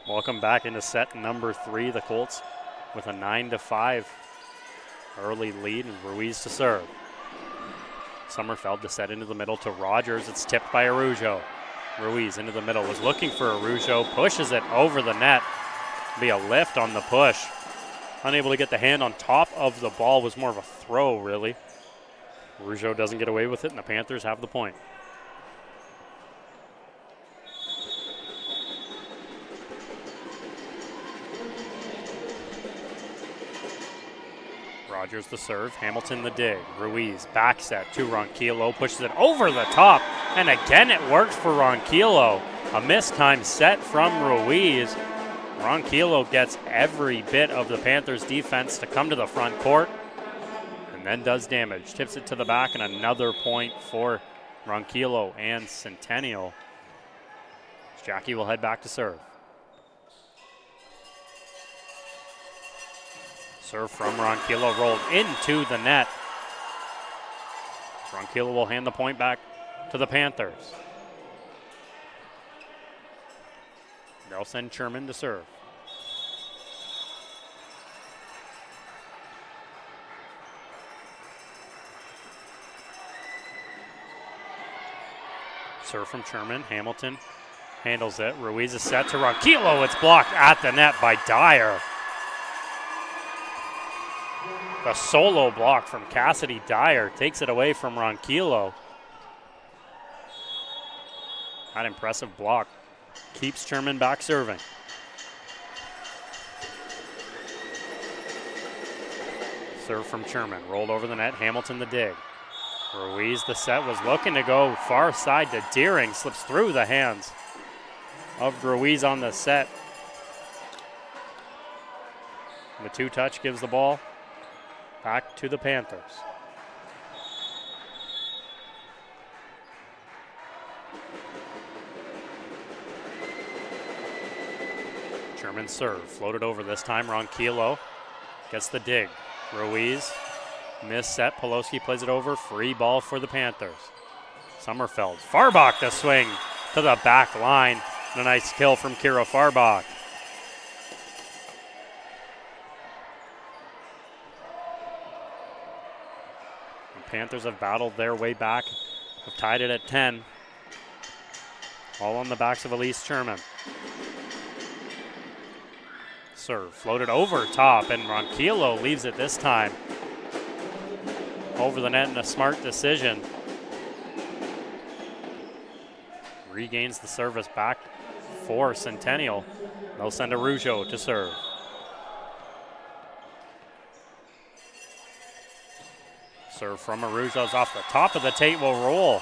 Welcome back into set number 3. The Colts with a 9-5 early lead, and Ruiz to serve. Sommerfeld to set into the middle to Rogers. It's tipped by Arujo. Ruiz into the middle, was looking for Arujo, pushes it over the net. Be a lift on the push. Unable to get the hand on top of the ball, was more of a throw, really. Arujo doesn't get away with it, and the Panthers have the point. Rogers the serve, Hamilton the dig. Ruiz back set to Ronquillo, pushes it over the top, and again it works for Ronquillo. A mistimed set from Ruiz. Ronquillo gets every bit of the Panthers defense to come to the front court, and then does damage. Tips it to the back, and another point for Ronquillo and Centennial. Jackie will head back to serve. Serve from Ronquillo, rolled into the net. Ronquillo will hand the point back to the Panthers. They'll send Sherman to serve. Serve from Sherman. Hamilton handles it. Ruiz is set to Ronquillo. It's blocked at the net by Dyer. The solo block from Cassidy Dyer takes it away from Ronquillo. That impressive block keeps Sherman back serving. Serve from Sherman, rolled over the net, Hamilton the dig. Ruiz the set, was looking to go far side to Deering, slips through the hands of Ruiz on the set. The two-touch gives the ball back to the Panthers. Sherman serve, floated over this time. Ronquillo gets the dig. Ruiz, miss set. Poloski plays it over. Free ball for the Panthers. Sommerfeld, Farbach the swing to the back line. And a nice kill from Kira Farbach. Panthers have battled their way back, have tied it at 10. All on the backs of Elise Sherman. Serve, floated over top, and Ronquillo leaves it this time over the net in a smart decision. Regains the service back for Centennial. They'll send Arujo to serve. Serve from Arujos off the top of the tape will roll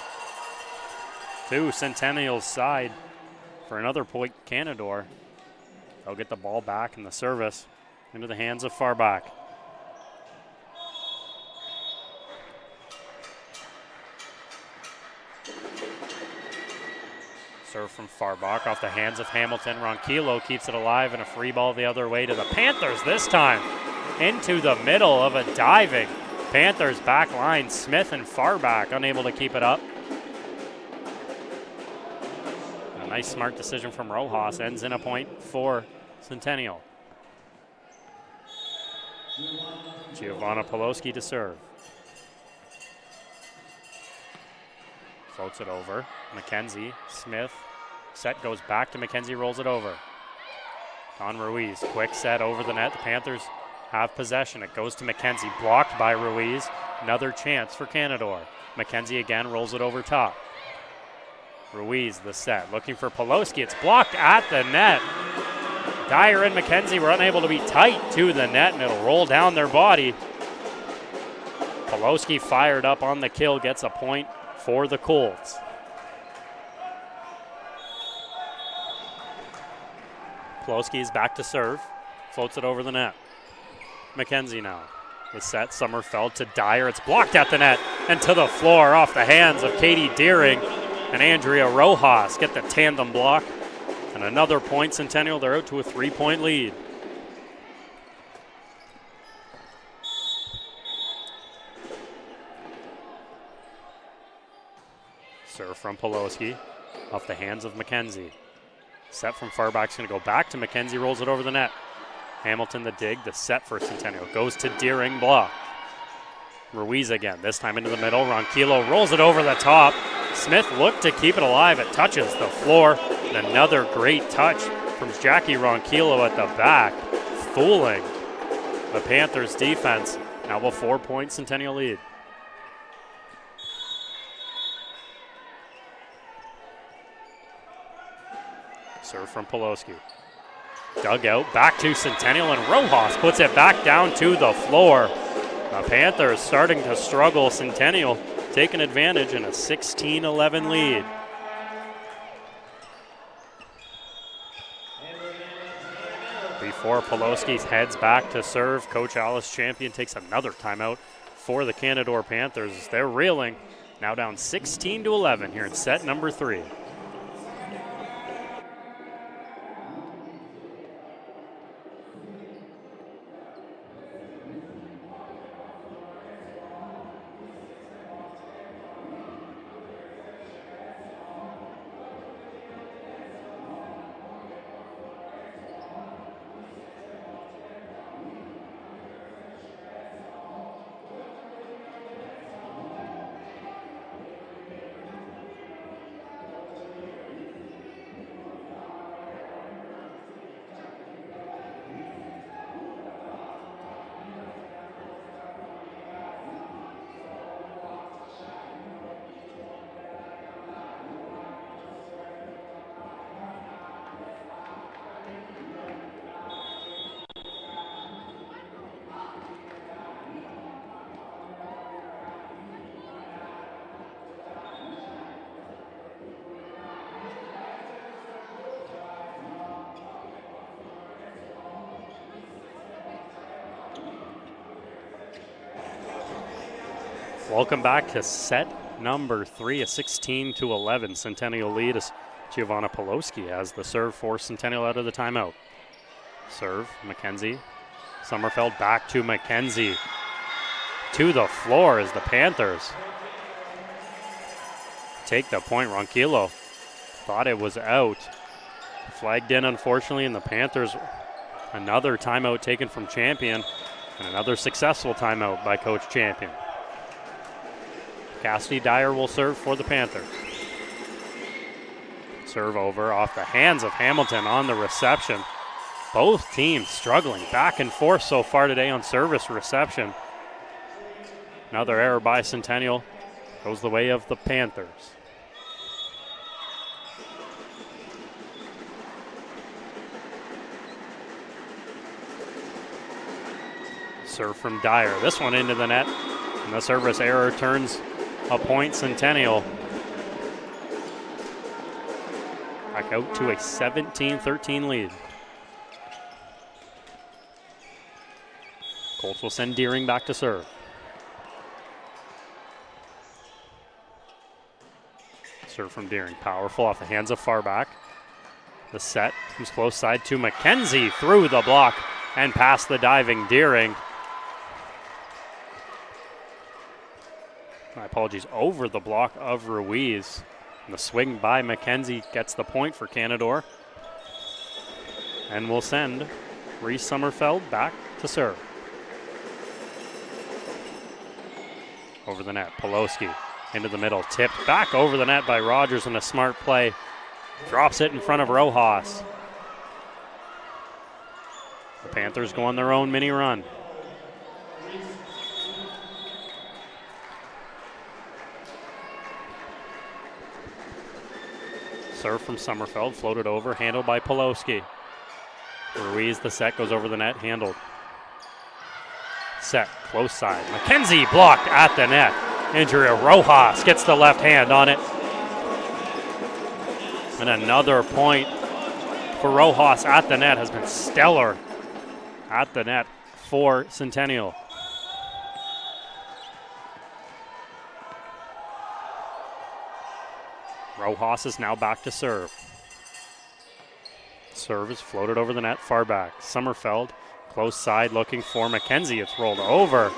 to Centennial's side for another point, Canadore. They'll get the ball back in the service into the hands of Farbach. Serve from Farbach off the hands of Hamilton. Ronquillo keeps it alive and a free ball the other way to the Panthers this time. Into the middle of a diving Panthers back line. Smith and Farbach unable to keep it up. A nice smart decision from Rojas ends in a point for Centennial. Giovanna Poloski to serve. Floats it over. McKenzie, Smith. Set goes back to McKenzie, rolls it over. On Ruiz, quick set over the net. The Panthers have possession. It goes to McKenzie, blocked by Ruiz. Another chance for Canadore. McKenzie again rolls it over top. Ruiz the set, looking for Poloski. It's blocked at the net. Dyer and McKenzie were unable to be tight to the net, and it'll roll down their body. Poloski fired up on the kill, gets a point for the Colts. Poloski is back to serve, floats it over the net. McKenzie now. The set, Sommerfeld to Dyer. It's blocked at the net and to the floor off the hands of Katie Deering and Andrea Rojas get the tandem block. And another point, Centennial. They're out to a 3-point lead. Serve from Poloski off the hands of McKenzie. Set from Farbach's going to go back to McKenzie, rolls it over the net. Hamilton the dig, the set for Centennial. Goes to Deering, block. Ruiz again, this time into the middle. Ronquillo rolls it over the top. Smith looked to keep it alive. It touches the floor. And another great touch from Jackie Ronquillo at the back, fooling the Panthers defense. Now a 4-point Centennial lead. Serve from Poloski. Dug out, back to Centennial, and Rojas puts it back down to the floor. The Panthers starting to struggle. Centennial taking advantage in a 16-11 lead. Before Poloski heads back to serve, Coach Alice Champion takes another timeout for the Canadore Panthers. They're reeling, now down 16-11 here in set number 3. Welcome back to set number 3, a 16-11 Centennial lead as Giovanna Poloski has the serve for Centennial out of the timeout. Serve, McKenzie. Sommerfeld back to McKenzie. To the floor as the Panthers take the point. Ronquillo thought it was out. Flagged in, unfortunately, and the Panthers, another timeout taken from Champion, and another successful timeout by Coach Champion. Cassidy Dyer will serve for the Panthers. Serve over off the hands of Hamilton on the reception. Both teams struggling back and forth so far today on service reception. Another error by Centennial goes the way of the Panthers. Serve from Dyer. This one into the net. And the service error turns a point Centennial. Back out to a 17-13 lead. Colts will send Deering back to serve. Serve from Deering, powerful off the hands of Farback. The set comes close side to McKenzie through the block and past the diving Deering. My apologies, over the block of Ruiz. And the swing by McKenzie gets the point for Canadore. And will send Reese Sommerfeld back to serve. Over the net, Poloski into the middle, tipped back over the net by Rogers in a smart play. Drops it in front of Rojas. The Panthers go on their own mini run. Serve from Sommerfeld, floated over, handled by Poloski. Ruiz, the set, goes over the net, handled. Set, close side. McKenzie blocked at the net. Injury of Rojas, gets the left hand on it. And another point for Rojas at the net has been stellar at the net for Centennial. Rojas is now back to serve. Serve is floated over the net, far back. Sommerfeld, close side, looking for McKenzie. It's rolled over.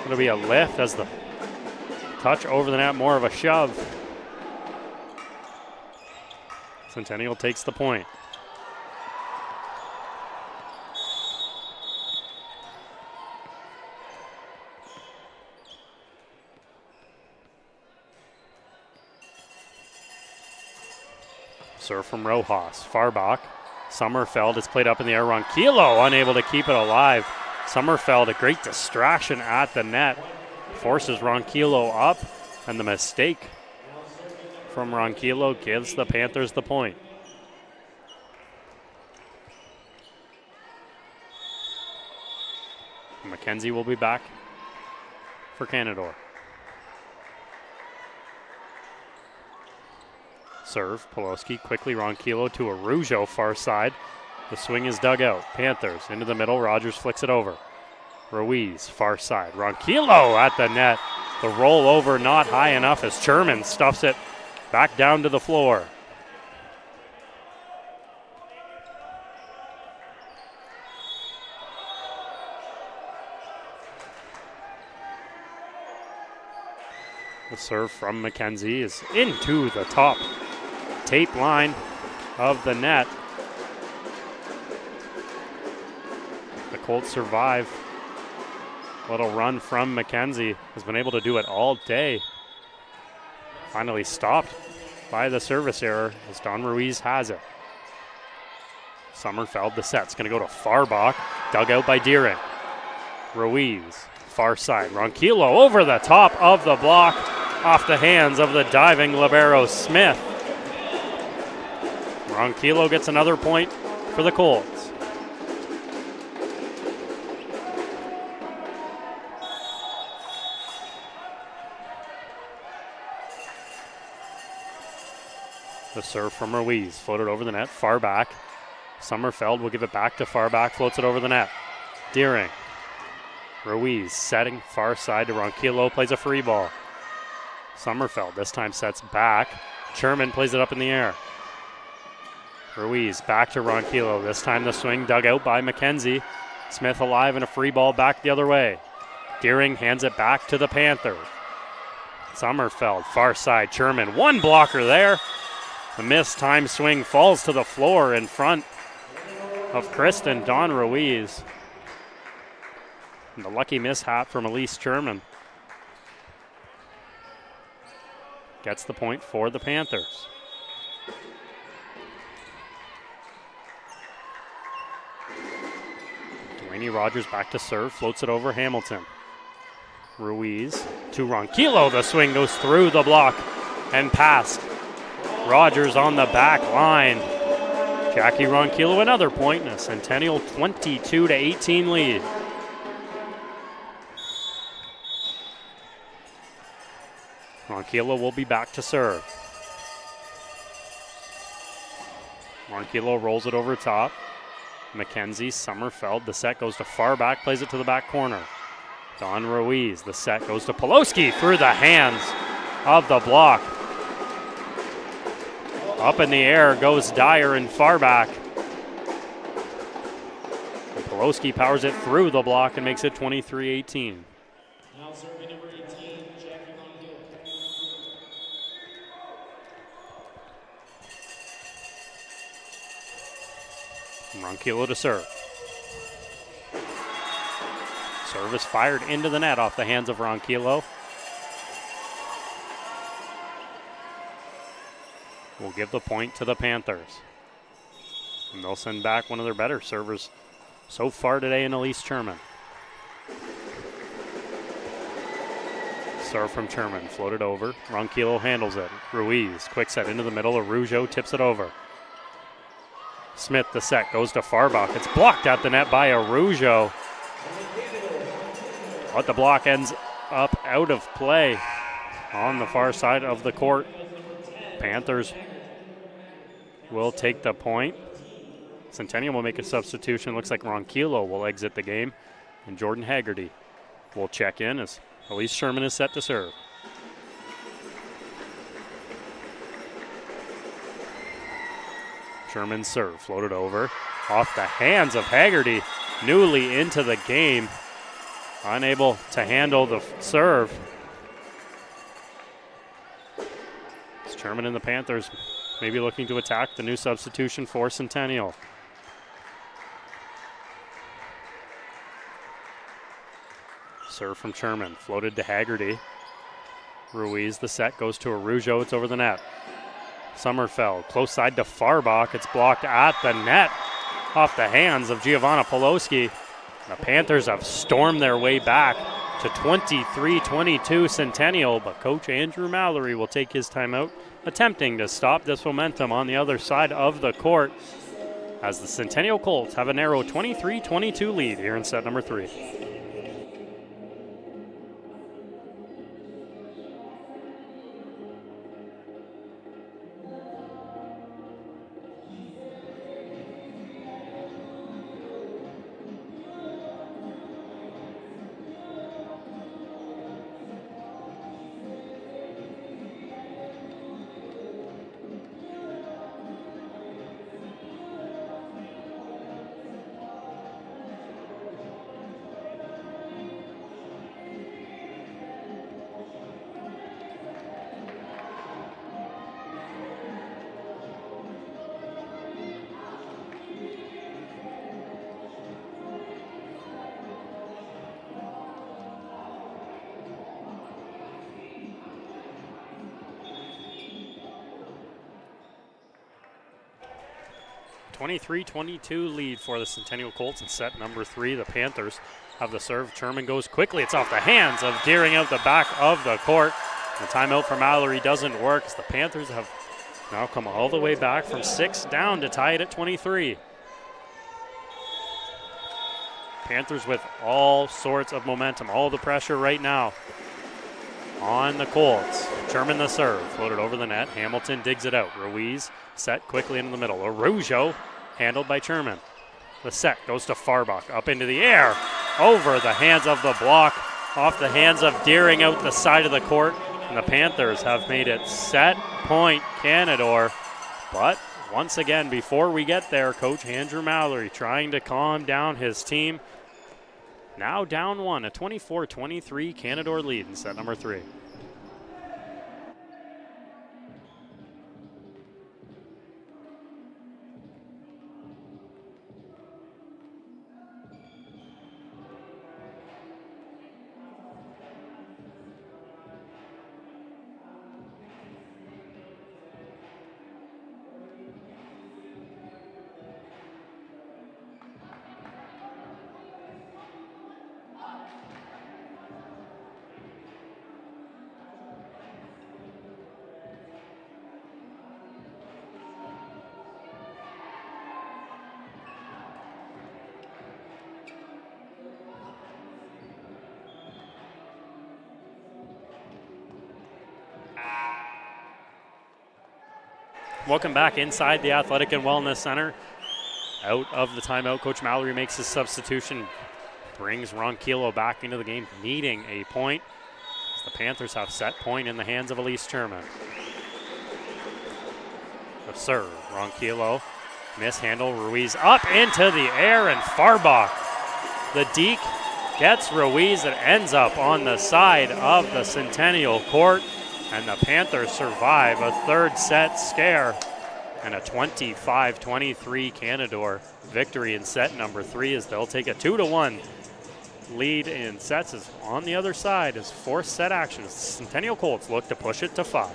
It'll be a lift as the touch over the net, more of a shove. Centennial takes the point. Serve from Rojas, Farbach. Sommerfeld is played up in the air. Ronquillo unable to keep it alive. Sommerfeld, a great distraction at the net. Forces Ronquillo up, and the mistake from Ronquillo gives the Panthers the point. McKenzie will be back for Canadore. Serve, Poloski, quickly Ronquillo to Arujo, far side. The swing is dug out. Panthers into the middle, Rogers flicks it over. Ruiz, far side. Ronquillo at the net. The roll over not high enough as Sherman stuffs it back down to the floor. The serve from McKenzie is into the top tape line of the net. The Colts survive. Little run from McKenzie, has been able to do it all day. Finally stopped by the service error as Don Ruiz has it. Sommerfeld, the set's going to go to Farbach, dug out by Deering. Ruiz, far side. Ronquillo over the top of the block, off the hands of the diving libero Smith. Ronquillo gets another point for the Colts. The serve from Ruiz, floated over the net, far back. Sommerfeld will give it back to far back, floats it over the net. Deering. Ruiz setting far side to Ronquillo, plays a free ball. Sommerfeld this time sets back. Sherman plays it up in the air. Ruiz back to Ronquillo. This time the swing dug out by McKenzie. Smith alive and a free ball back the other way. Deering hands it back to the Panthers. Sommerfeld, far side. Sherman, one blocker there. The missed time swing falls to the floor in front of Kristen Don Ruiz. And the lucky mishap from Elise Sherman gets the point for the Panthers. Delaney Rogers back to serve, floats it over Hamilton. Ruiz to Ronquillo. The swing goes through the block and past Rogers on the back line. Jackie Ronquillo another point and a Centennial 22-18 lead. Ronquillo will be back to serve. Ronquillo rolls it over top. McKenzie, Sommerfeld, the set goes to far back, plays it to the back corner. Don Ruiz, the set goes to Poloski through the hands of the block. Up in the air goes Dyer and far back. And Poloski powers it through the block and makes it 23-18. Now serving number 18, Jackie Ronquillo. Ronquillo to serve. Service fired into the net off the hands of Ronquillo. Will give the point to the Panthers. And they'll send back one of their better servers so far today in Elise Sherman. Serve from Sherman, floated over. Ronquillo handles it. Ruiz, quick set into the middle. Arujo tips it over. Smith, the set, goes to Farbach. It's blocked at the net by Arujo. But the block ends up out of play on the far side of the court. Panthers will take the point. Centennial will make a substitution. Looks like Ronquillo will exit the game. And Jordan Haggerty will check in as Elise Sherman is set to serve. Sherman's serve floated over. Off the hands of Haggerty. Newly into the game. Unable to handle the serve. Sherman and the Panthers maybe looking to attack the new substitution for Centennial. Serve from Sherman, floated to Haggerty. Ruiz, the set, goes to Arujo, it's over the net. Sommerfeld, close side to Farbach, it's blocked at the net off the hands of Giovanna Poloski. The Panthers have stormed their way back to 23-22 Centennial, but Coach Andrew Mallory will take his timeout, attempting to stop this momentum on the other side of the court as the Centennial Colts have a narrow 23-22 lead here in set number 3. (23-22) lead for the Centennial Colts in set number 3. The Panthers have the serve. Sherman goes quickly. It's off the hands of Deering out the back of the court. The timeout for Mallory doesn't work as the Panthers have now come all the way back from 6 down to tie it at 23. Panthers with all sorts of momentum, all the pressure right now on the Colts. Sherman the serve, floated over the net. Hamilton digs it out. Ruiz set quickly into the middle. Arujo handled by Sherman. The set goes to Farbach, up into the air, over the hands of the block, off the hands of Deering out the side of the court. And the Panthers have made it set point Canadore. But once again, before we get there, Coach Andrew Mallory trying to calm down his team. Now down 1, a 24-23 Canadore lead in set number 3. Welcome back inside the Athletic and Wellness Center. Out of the timeout, Coach Mallory makes his substitution, brings Ronquillo back into the game, needing a point. As the Panthers have set point in the hands of Elise Sherman. The serve, Ronquillo, mishandle, Ruiz up into the air, and Farbach. The deke gets Ruiz. It ends up on the side of the Centennial court, and the Panthers survive a third set scare and a 25-23 Canadore victory in set number 3 as they'll take a 2-1 lead in sets. Is on the other side as fourth set action. Centennial Colts look to push it to 5.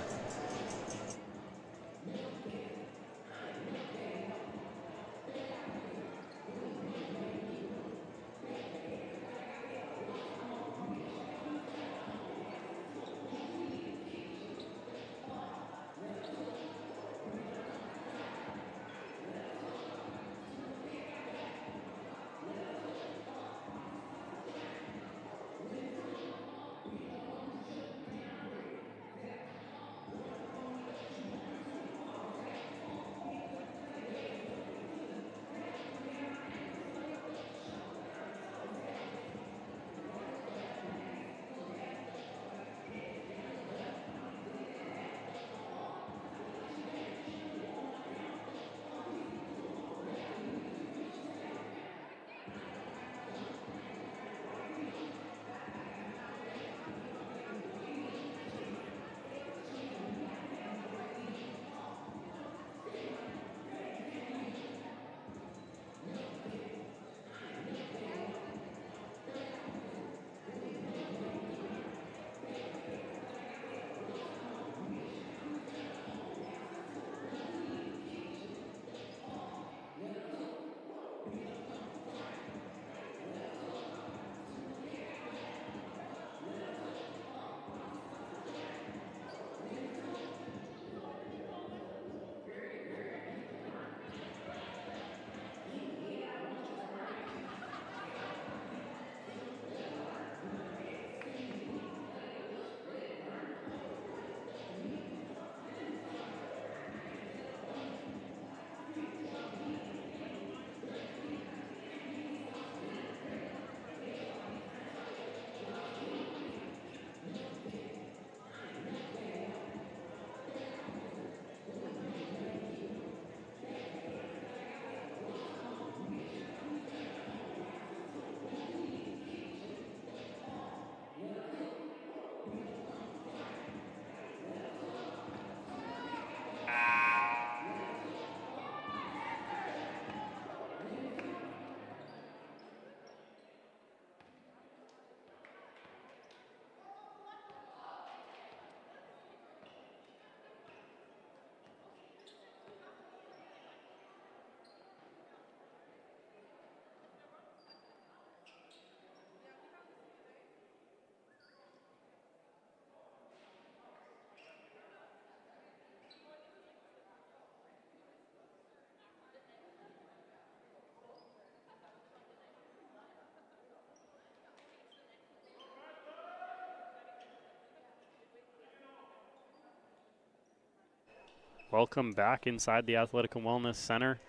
Welcome back inside the Athletic and Wellness Center.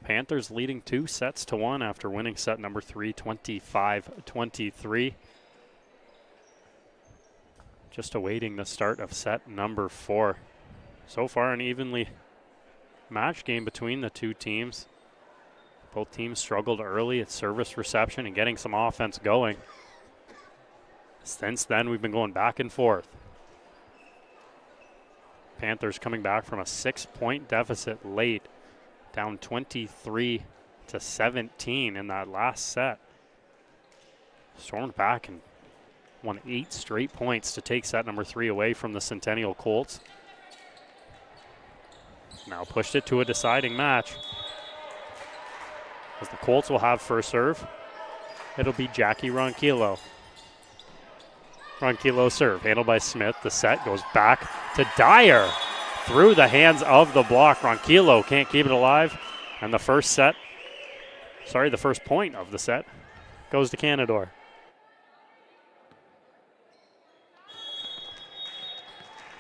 Panthers leading 2-1 after winning set number 3, 25-23. Just awaiting the start of set number 4. So far an evenly matched game between the two teams. Both teams struggled early at service reception and getting some offense going. Since then, we've been going back and forth. Panthers coming back from a 6-point deficit late, down 23-17 in that last set. Stormed back and won 8 straight points to take set number 3 away from the Centennial Colts. Now pushed it to a deciding match. As the Colts will have first serve, it'll be Jackie Ronquillo. Ronquillo serve, handled by Smith. The set goes back to Dyer. Through the hands of the block. Ronquillo can't keep it alive. And the first point of the set goes to Canadore.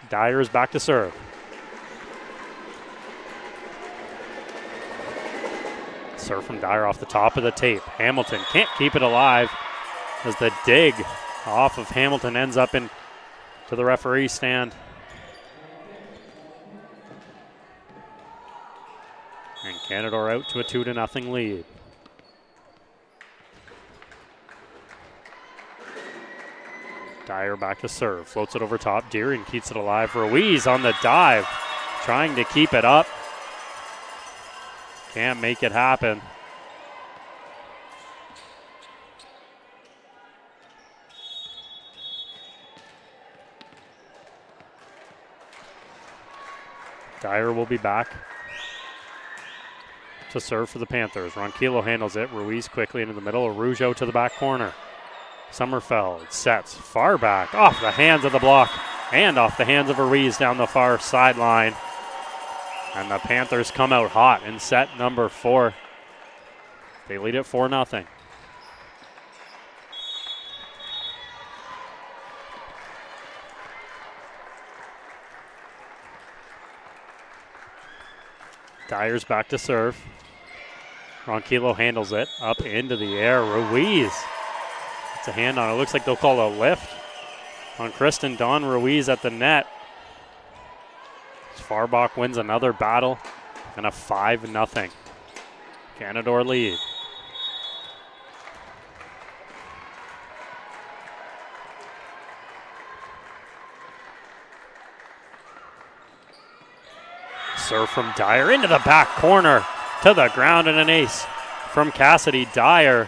Dyer is back to serve. Serve from Dyer off the top of the tape. Hamilton can't keep it alive as the dig off of Hamilton ends up into the referee stand. And Canadore out to a 2-0 lead. Dyer back to serve, floats it over top. Deering keeps it alive. Ruiz on the dive, trying to keep it up. Can't make it happen. Dyer will be back to serve for the Panthers. Ronquillo handles it. Ruiz quickly into the middle. Araujo to the back corner. Sommerfeld sets far back off the hands of the block and off the hands of Ruiz down the far sideline. And the Panthers come out hot in set number 4. They lead it 4-0. Dyer's back to serve. Ronquillo handles it up into the air. Ruiz. It's a hand on it. Looks like they'll call a lift on Kristen Don Ruiz at the net. Farbach wins another battle and a 5-0 Canadore lead. Serve from Dyer into the back corner to the ground and an ace from Cassidy Dyer.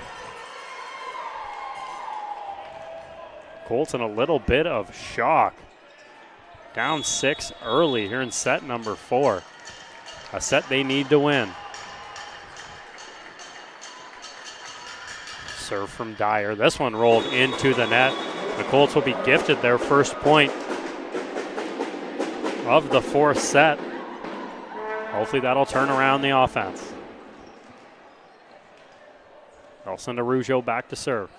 Colts in a little bit of shock. Down 6 early here in set number 4. A set they need to win. Serve from Dyer. This one rolled into the net. The Colts will be gifted their first point of the 4th set. Hopefully that'll turn around the offense. They'll send Araujo back to serve.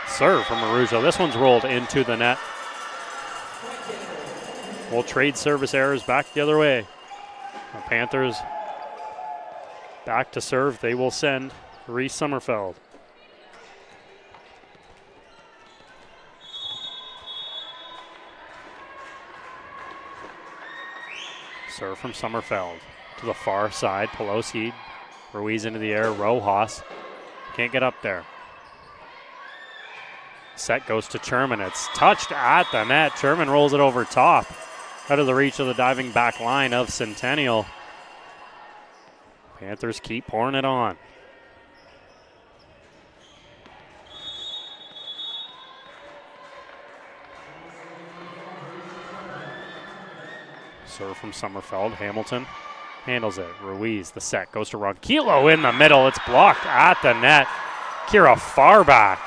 Serve from Araujo. This one's rolled into the net. We'll trade service errors back the other way. The Panthers back to serve. They will send Reese Sommerfeld. Serve from Sommerfeld to the far side. Pelosi, Ruiz into the air. Rojas can't get up there. Set goes to Sherman. It's touched at the net. Sherman rolls it over top, out of the reach of the diving back line of Centennial. Panthers keep pouring it on. Serve from Sommerfeld. Hamilton handles it. Ruiz, the set goes to Ronquillo in the middle. It's blocked at the net. Kira Farbach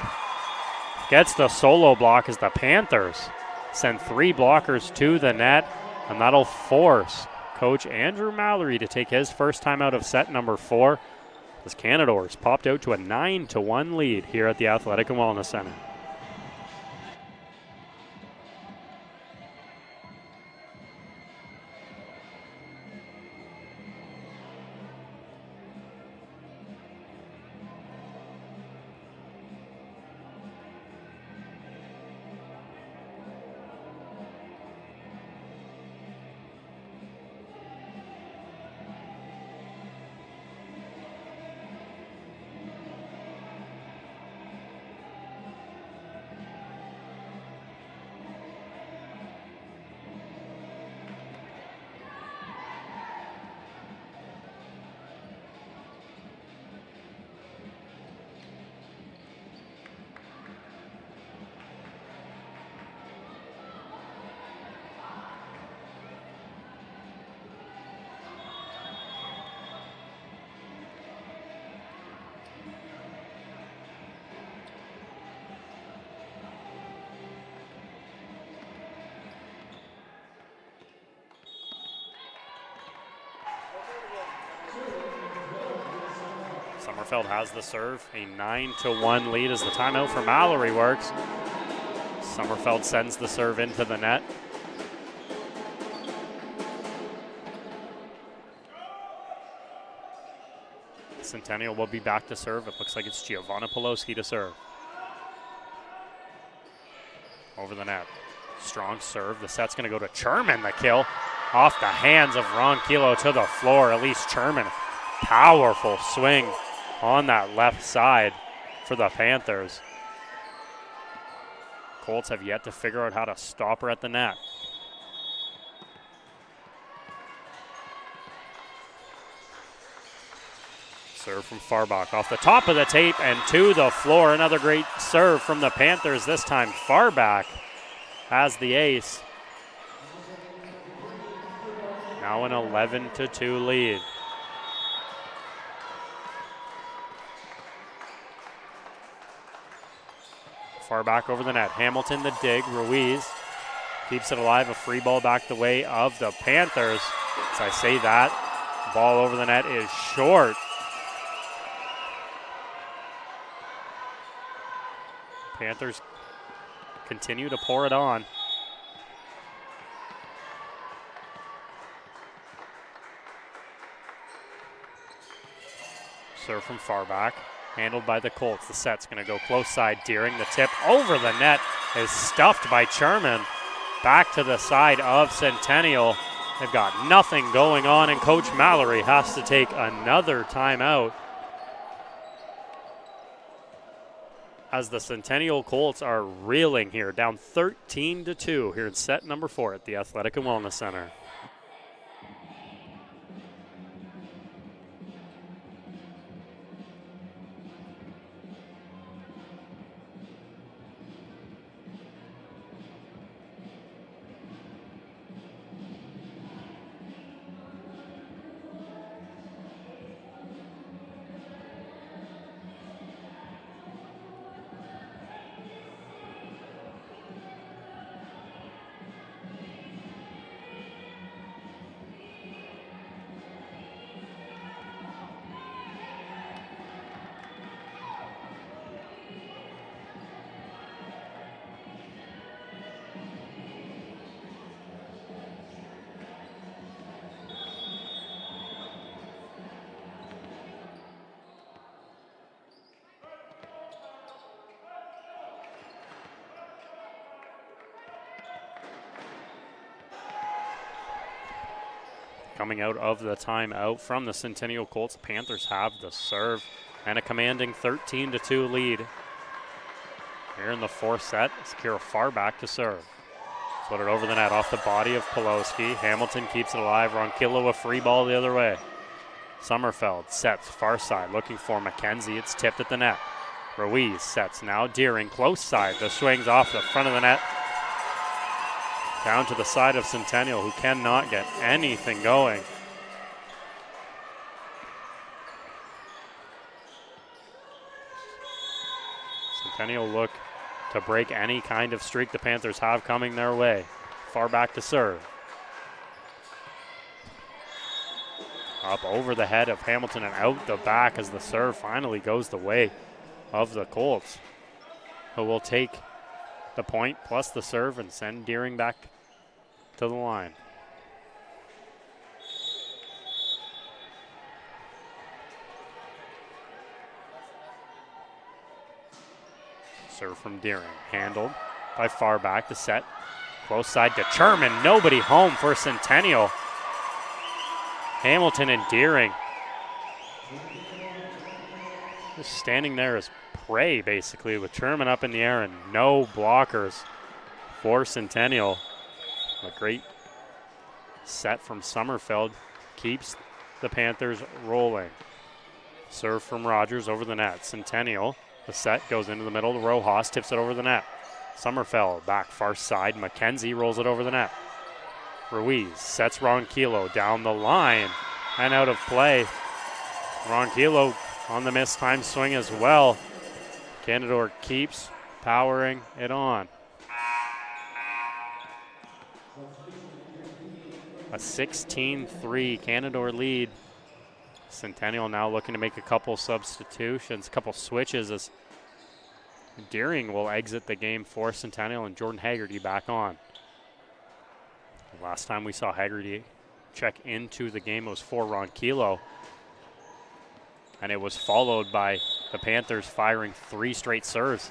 gets the solo block as the Panthers send 3 blockers to the net, and that'll force Coach Andrew Mallory to take his first time out of set number 4 as Canadore's popped out to a 9-1 lead here at the Athletic and Wellness Center. Sommerfeld has the serve, a 9-1 lead as the timeout for Mallory works. Sommerfeld sends the serve into the net. Centennial will be back to serve. It looks like it's Giovanna Poloski to serve. Over the net. Strong serve. The set's going to go to Sherman. The kill off the hands of Ronquillo to the floor. Elise Sherman. Powerful swing on that left side for the Panthers. Colts have yet to figure out how to stop her at the net. Serve from Farbach off the top of the tape and to the floor. Another great serve from the Panthers. This time Farbach has the ace. Now an 11-2 lead. Farbach over the net. Hamilton the dig. Ruiz keeps it alive. A free ball back the way of the Panthers. As I say that, ball over the net is short. Panthers continue to pour it on. Serve from Farbach, handled by the Colts. The set's going to go close side. Deering, the tip over the net is stuffed by Sherman. Back to the side of Centennial. They've got nothing going on, and Coach Mallory has to take another timeout, as the Centennial Colts are reeling here, down 13-2 here in set number 4 at the Athletic and Wellness Center. Coming out of the timeout from the Centennial Colts, Panthers have the serve and a commanding 13-2 lead. Here in the fourth set, it's Kira Farbach to serve. Floated over the net off the body of Poloski. Hamilton keeps it alive. Ronquillo a free ball the other way. Sommerfeld sets far side looking for McKenzie. It's tipped at the net. Ruiz sets now. Deering close side. The swings off the front of the net. Down to the side of Centennial, who cannot get anything going. Centennial look to break any kind of streak the Panthers have coming their way. Farbach to serve. Up over the head of Hamilton and out the back as the serve finally goes the way of the Colts, who will take the point plus the serve and send Deering back to the line. Serve from Deering, handled by Farbach. The set, close side to Sherman. Nobody home for Centennial. Hamilton and Deering just standing there as prey, basically, with Sherman up in the air and no blockers for Centennial. A great set from Sommerfeld keeps the Panthers rolling. Serve from Rogers over the net. Centennial, the set goes into the middle. Rojas tips it over the net. Sommerfeld back far side. McKenzie rolls it over the net. Ruiz sets Ronquillo down the line and out of play. Ronquillo on the missed time swing as well. Canadore keeps powering it on. A 16-3 Canadore lead. Centennial now looking to make a couple substitutions, a couple switches as Deering will exit the game for Centennial and Jordan Haggerty back on. Last time we saw Haggerty check into the game was for Ronquillo. And it was followed by the Panthers firing 3 straight serves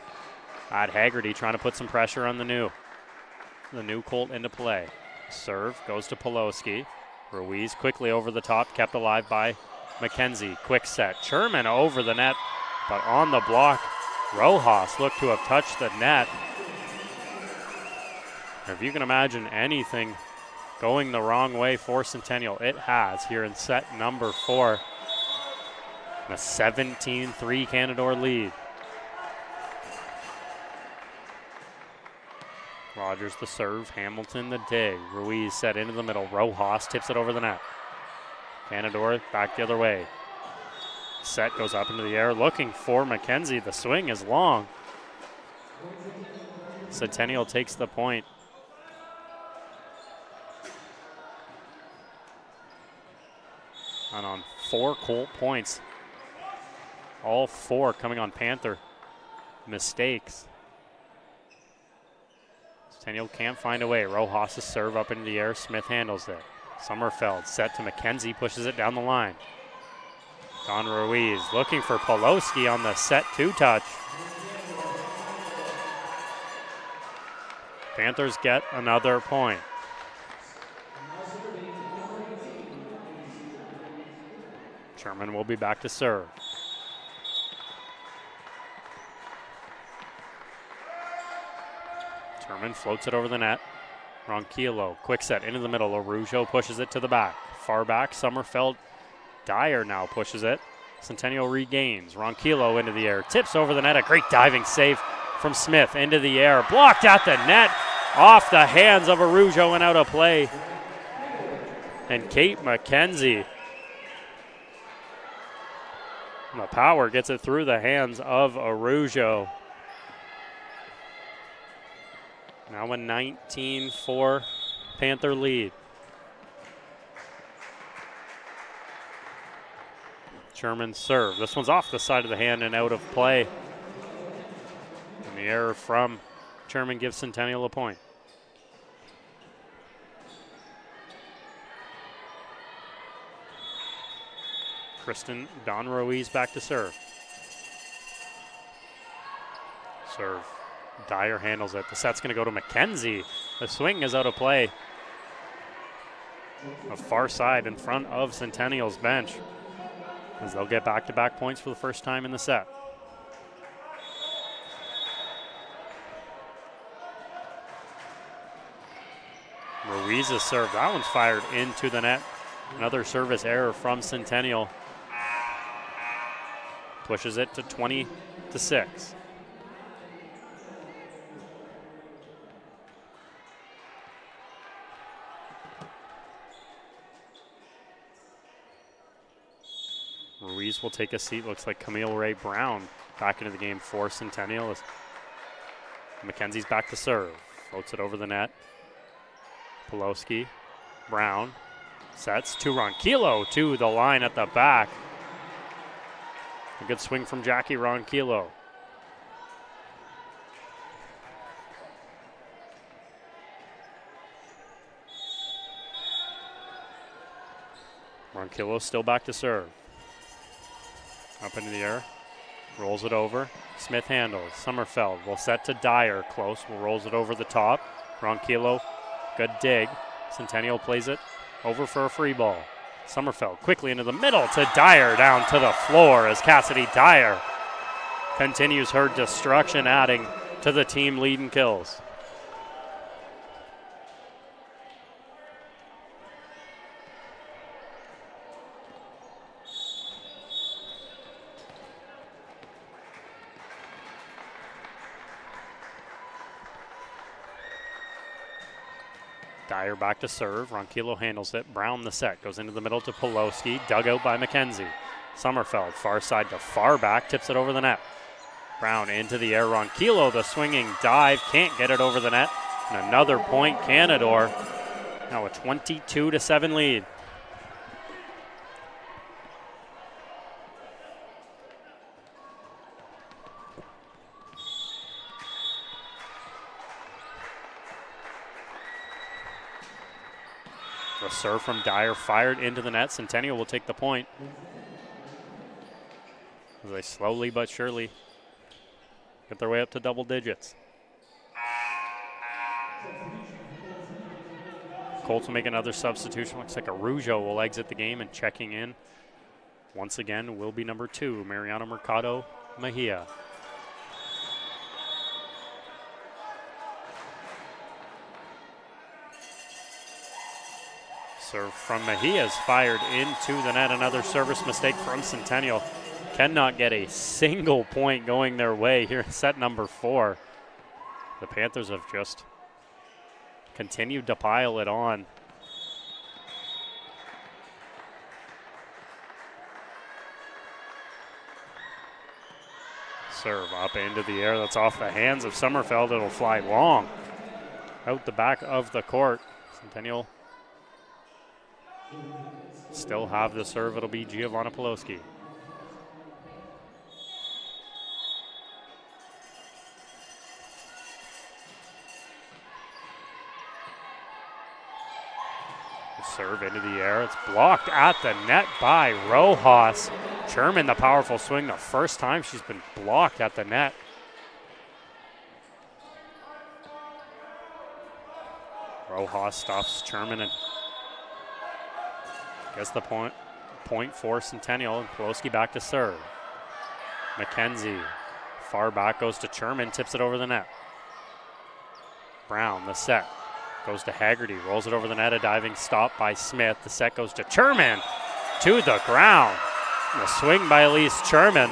at Haggerty, trying to put some pressure on the new Colt into play. Serve goes to Poloski. Ruiz quickly over the top, kept alive by McKenzie. Quick set. Sherman over the net, but on the block, Rojas looked to have touched the net. If you can imagine anything going the wrong way for Centennial, it has here in set number 4. A 17-3 Canadore lead. Rogers the serve, Hamilton the dig. Ruiz set into the middle. Rojas tips it over the net. Canadore back the other way. Set goes up into the air, looking for McKenzie. The swing is long. Centennial takes the point. And on 4 Colt points, all 4 coming on Panther mistakes. Centennial can't find a way. Rojas' serve up into the air. Smith handles it. Sommerfeld set to McKenzie, pushes it down the line. Don Ruiz looking for Poloski on the set 2 touch. Panthers get another point. Sherman will be back to serve. Sherman floats it over the net. Ronquillo, quick set into the middle. Arujo pushes it to the back. Far back, Sommerfeld. Dyer now pushes it. Centennial regains. Ronquillo into the air. Tips over the net. A great diving save from Smith into the air. Blocked at the net. Off the hands of Arujo and out of play. And Kate McKenzie. The power gets it through the hands of Arujo. Now a 19-4 Panther lead. Sherman serve. This one's off the side of the hand and out of play. And the error from Sherman gives Centennial a point. Kristen Don Ruiz back to serve. Serve. Dyer handles it. The set's going to go to McKenzie. The swing is out of play. A far side in front of Centennial's bench, as they'll get back-to-back points for the first time in the set. Ruiz's serve. That one's fired into the net. Another service error from Centennial. Pushes it to 20-6. Ruiz will take a seat. Looks like Camille Ray Brown back into the game for Centennial. McKenzie's back to serve. Floats it over the net. Poloski, Brown, sets to Ronquillo to the line at the back. A good swing from Jackie Ronquillo. Ronquillo still back to serve. Up into the air, rolls it over. Smith handles. Sommerfeld will set to Dyer. Close, will rolls it over the top. Ronquillo, good dig. Centennial plays it over for a free ball. Sommerfeld quickly into the middle to Dyer, down to the floor as Cassidy Dyer continues her destruction, adding to the team lead in kills. Dyer back to serve. Ronquillo handles it. Brown the set. Goes into the middle to Poloski. Dug out by McKenzie. Sommerfeld far side to far back. Tips it over the net. Brown into the air. Ronquillo the swinging dive. Can't get it over the net. And another point Canadore. Now a 22-7 lead. The serve from Dyer fired into the net. Centennial will take the point. As they slowly but surely get their way up to double digits. Colts will make another substitution. Looks like Arujo will exit the game, and checking in once again will be number 2, Mariano Mercado Mejia. Serve from Mejia is fired into the net. Another service mistake from Centennial. Cannot get a single point going their way here in set number 4. The Panthers have just continued to pile it on. Serve up into the air. That's off the hands of Sommerfeld. It'll fly long out the back of the court. Centennial still have the serve. It'll be Giovanna Poloski. Serve into the air. It's blocked at the net by Rojas. Sherman, the powerful swing. The first time she's been blocked at the net. Rojas stops Sherman and gets the point for Centennial. And Poloski back to serve. McKenzie far back, goes to Sherman, tips it over the net. Brown, the set. Goes to Haggerty, rolls it over the net, a diving stop by Smith. The set goes to Sherman, to the ground. The swing by Elise Sherman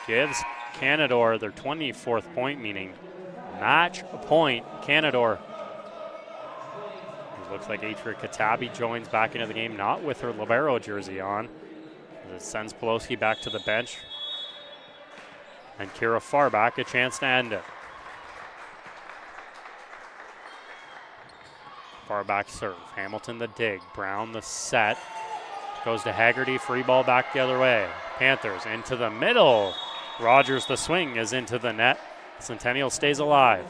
gives Canadore their 24th point, meaning match point Canadore. It looks like Atria Katabi joins back into the game, not with her libero jersey on. It sends Poloski back to the bench. And Kira Farback a chance to end it. Far back serve. Hamilton the dig. Brown the set. Goes to Haggerty. Free ball back the other way. Panthers into the middle. Rogers the swing is into the net. Centennial stays alive.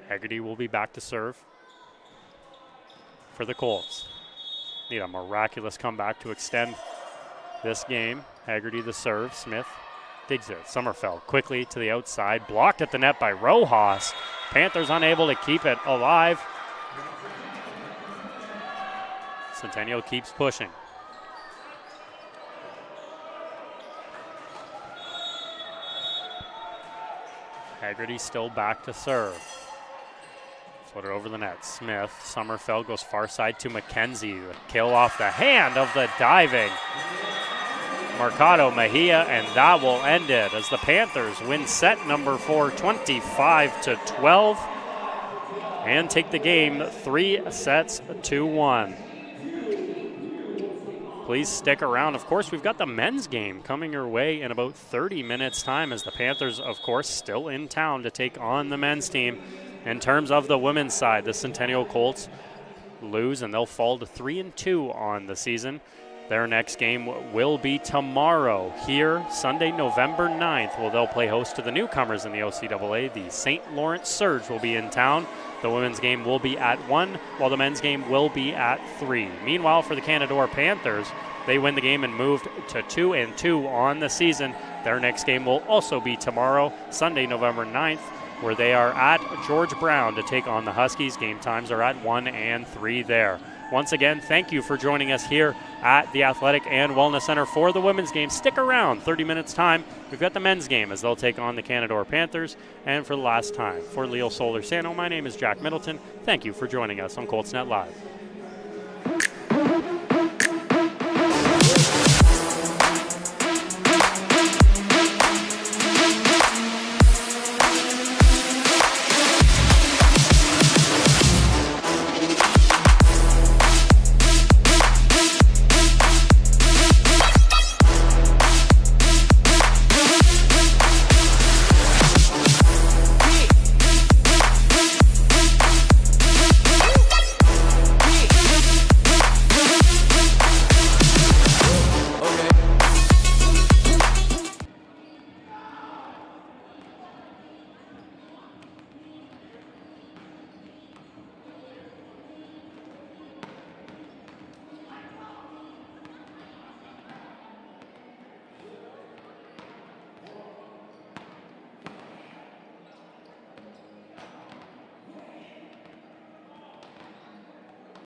Haggerty will be back to serve for the Colts. Need a miraculous comeback to extend this game. Haggerty the serve. Smith digs it. Sommerfeld quickly to the outside. Blocked at the net by Rojas. Panthers unable to keep it alive. Centennial keeps pushing. Haggerty still back to serve. Float it over the net. Smith. Sommerfeld goes far side to McKenzie. The kill off the hand of the diving Mercado Mejia, and that will end it as the Panthers win set number 4, 25-12, and take the game 3-1. Please stick around. Of course, we've got the men's game coming your way in about 30 minutes time as the Panthers, of course, still in town to take on the men's team. In terms of the women's side, the Centennial Colts lose and they'll fall to 3-2 on the season. Their next game will be tomorrow here, Sunday, November 9th. Well, they'll play host to the newcomers in the OCAA. The St. Lawrence Surge will be in town. The women's game will be at 1, while the men's game will be at 3. Meanwhile, for the Canadore Panthers, they win the game and moved to 2-2 on the season. Their next game will also be tomorrow, Sunday, November 9th, where they are at George Brown to take on the Huskies. Game times are at 1 and 3 there. Once again, thank you for joining us here at the Athletic and Wellness Center for the women's game. Stick around, 30 minutes time. We've got the men's game as they'll take on the Canadore Panthers. And for the last time, for Leo Solar Sano, my name is Jack Middleton. Thank you for joining us on Colts Net Live.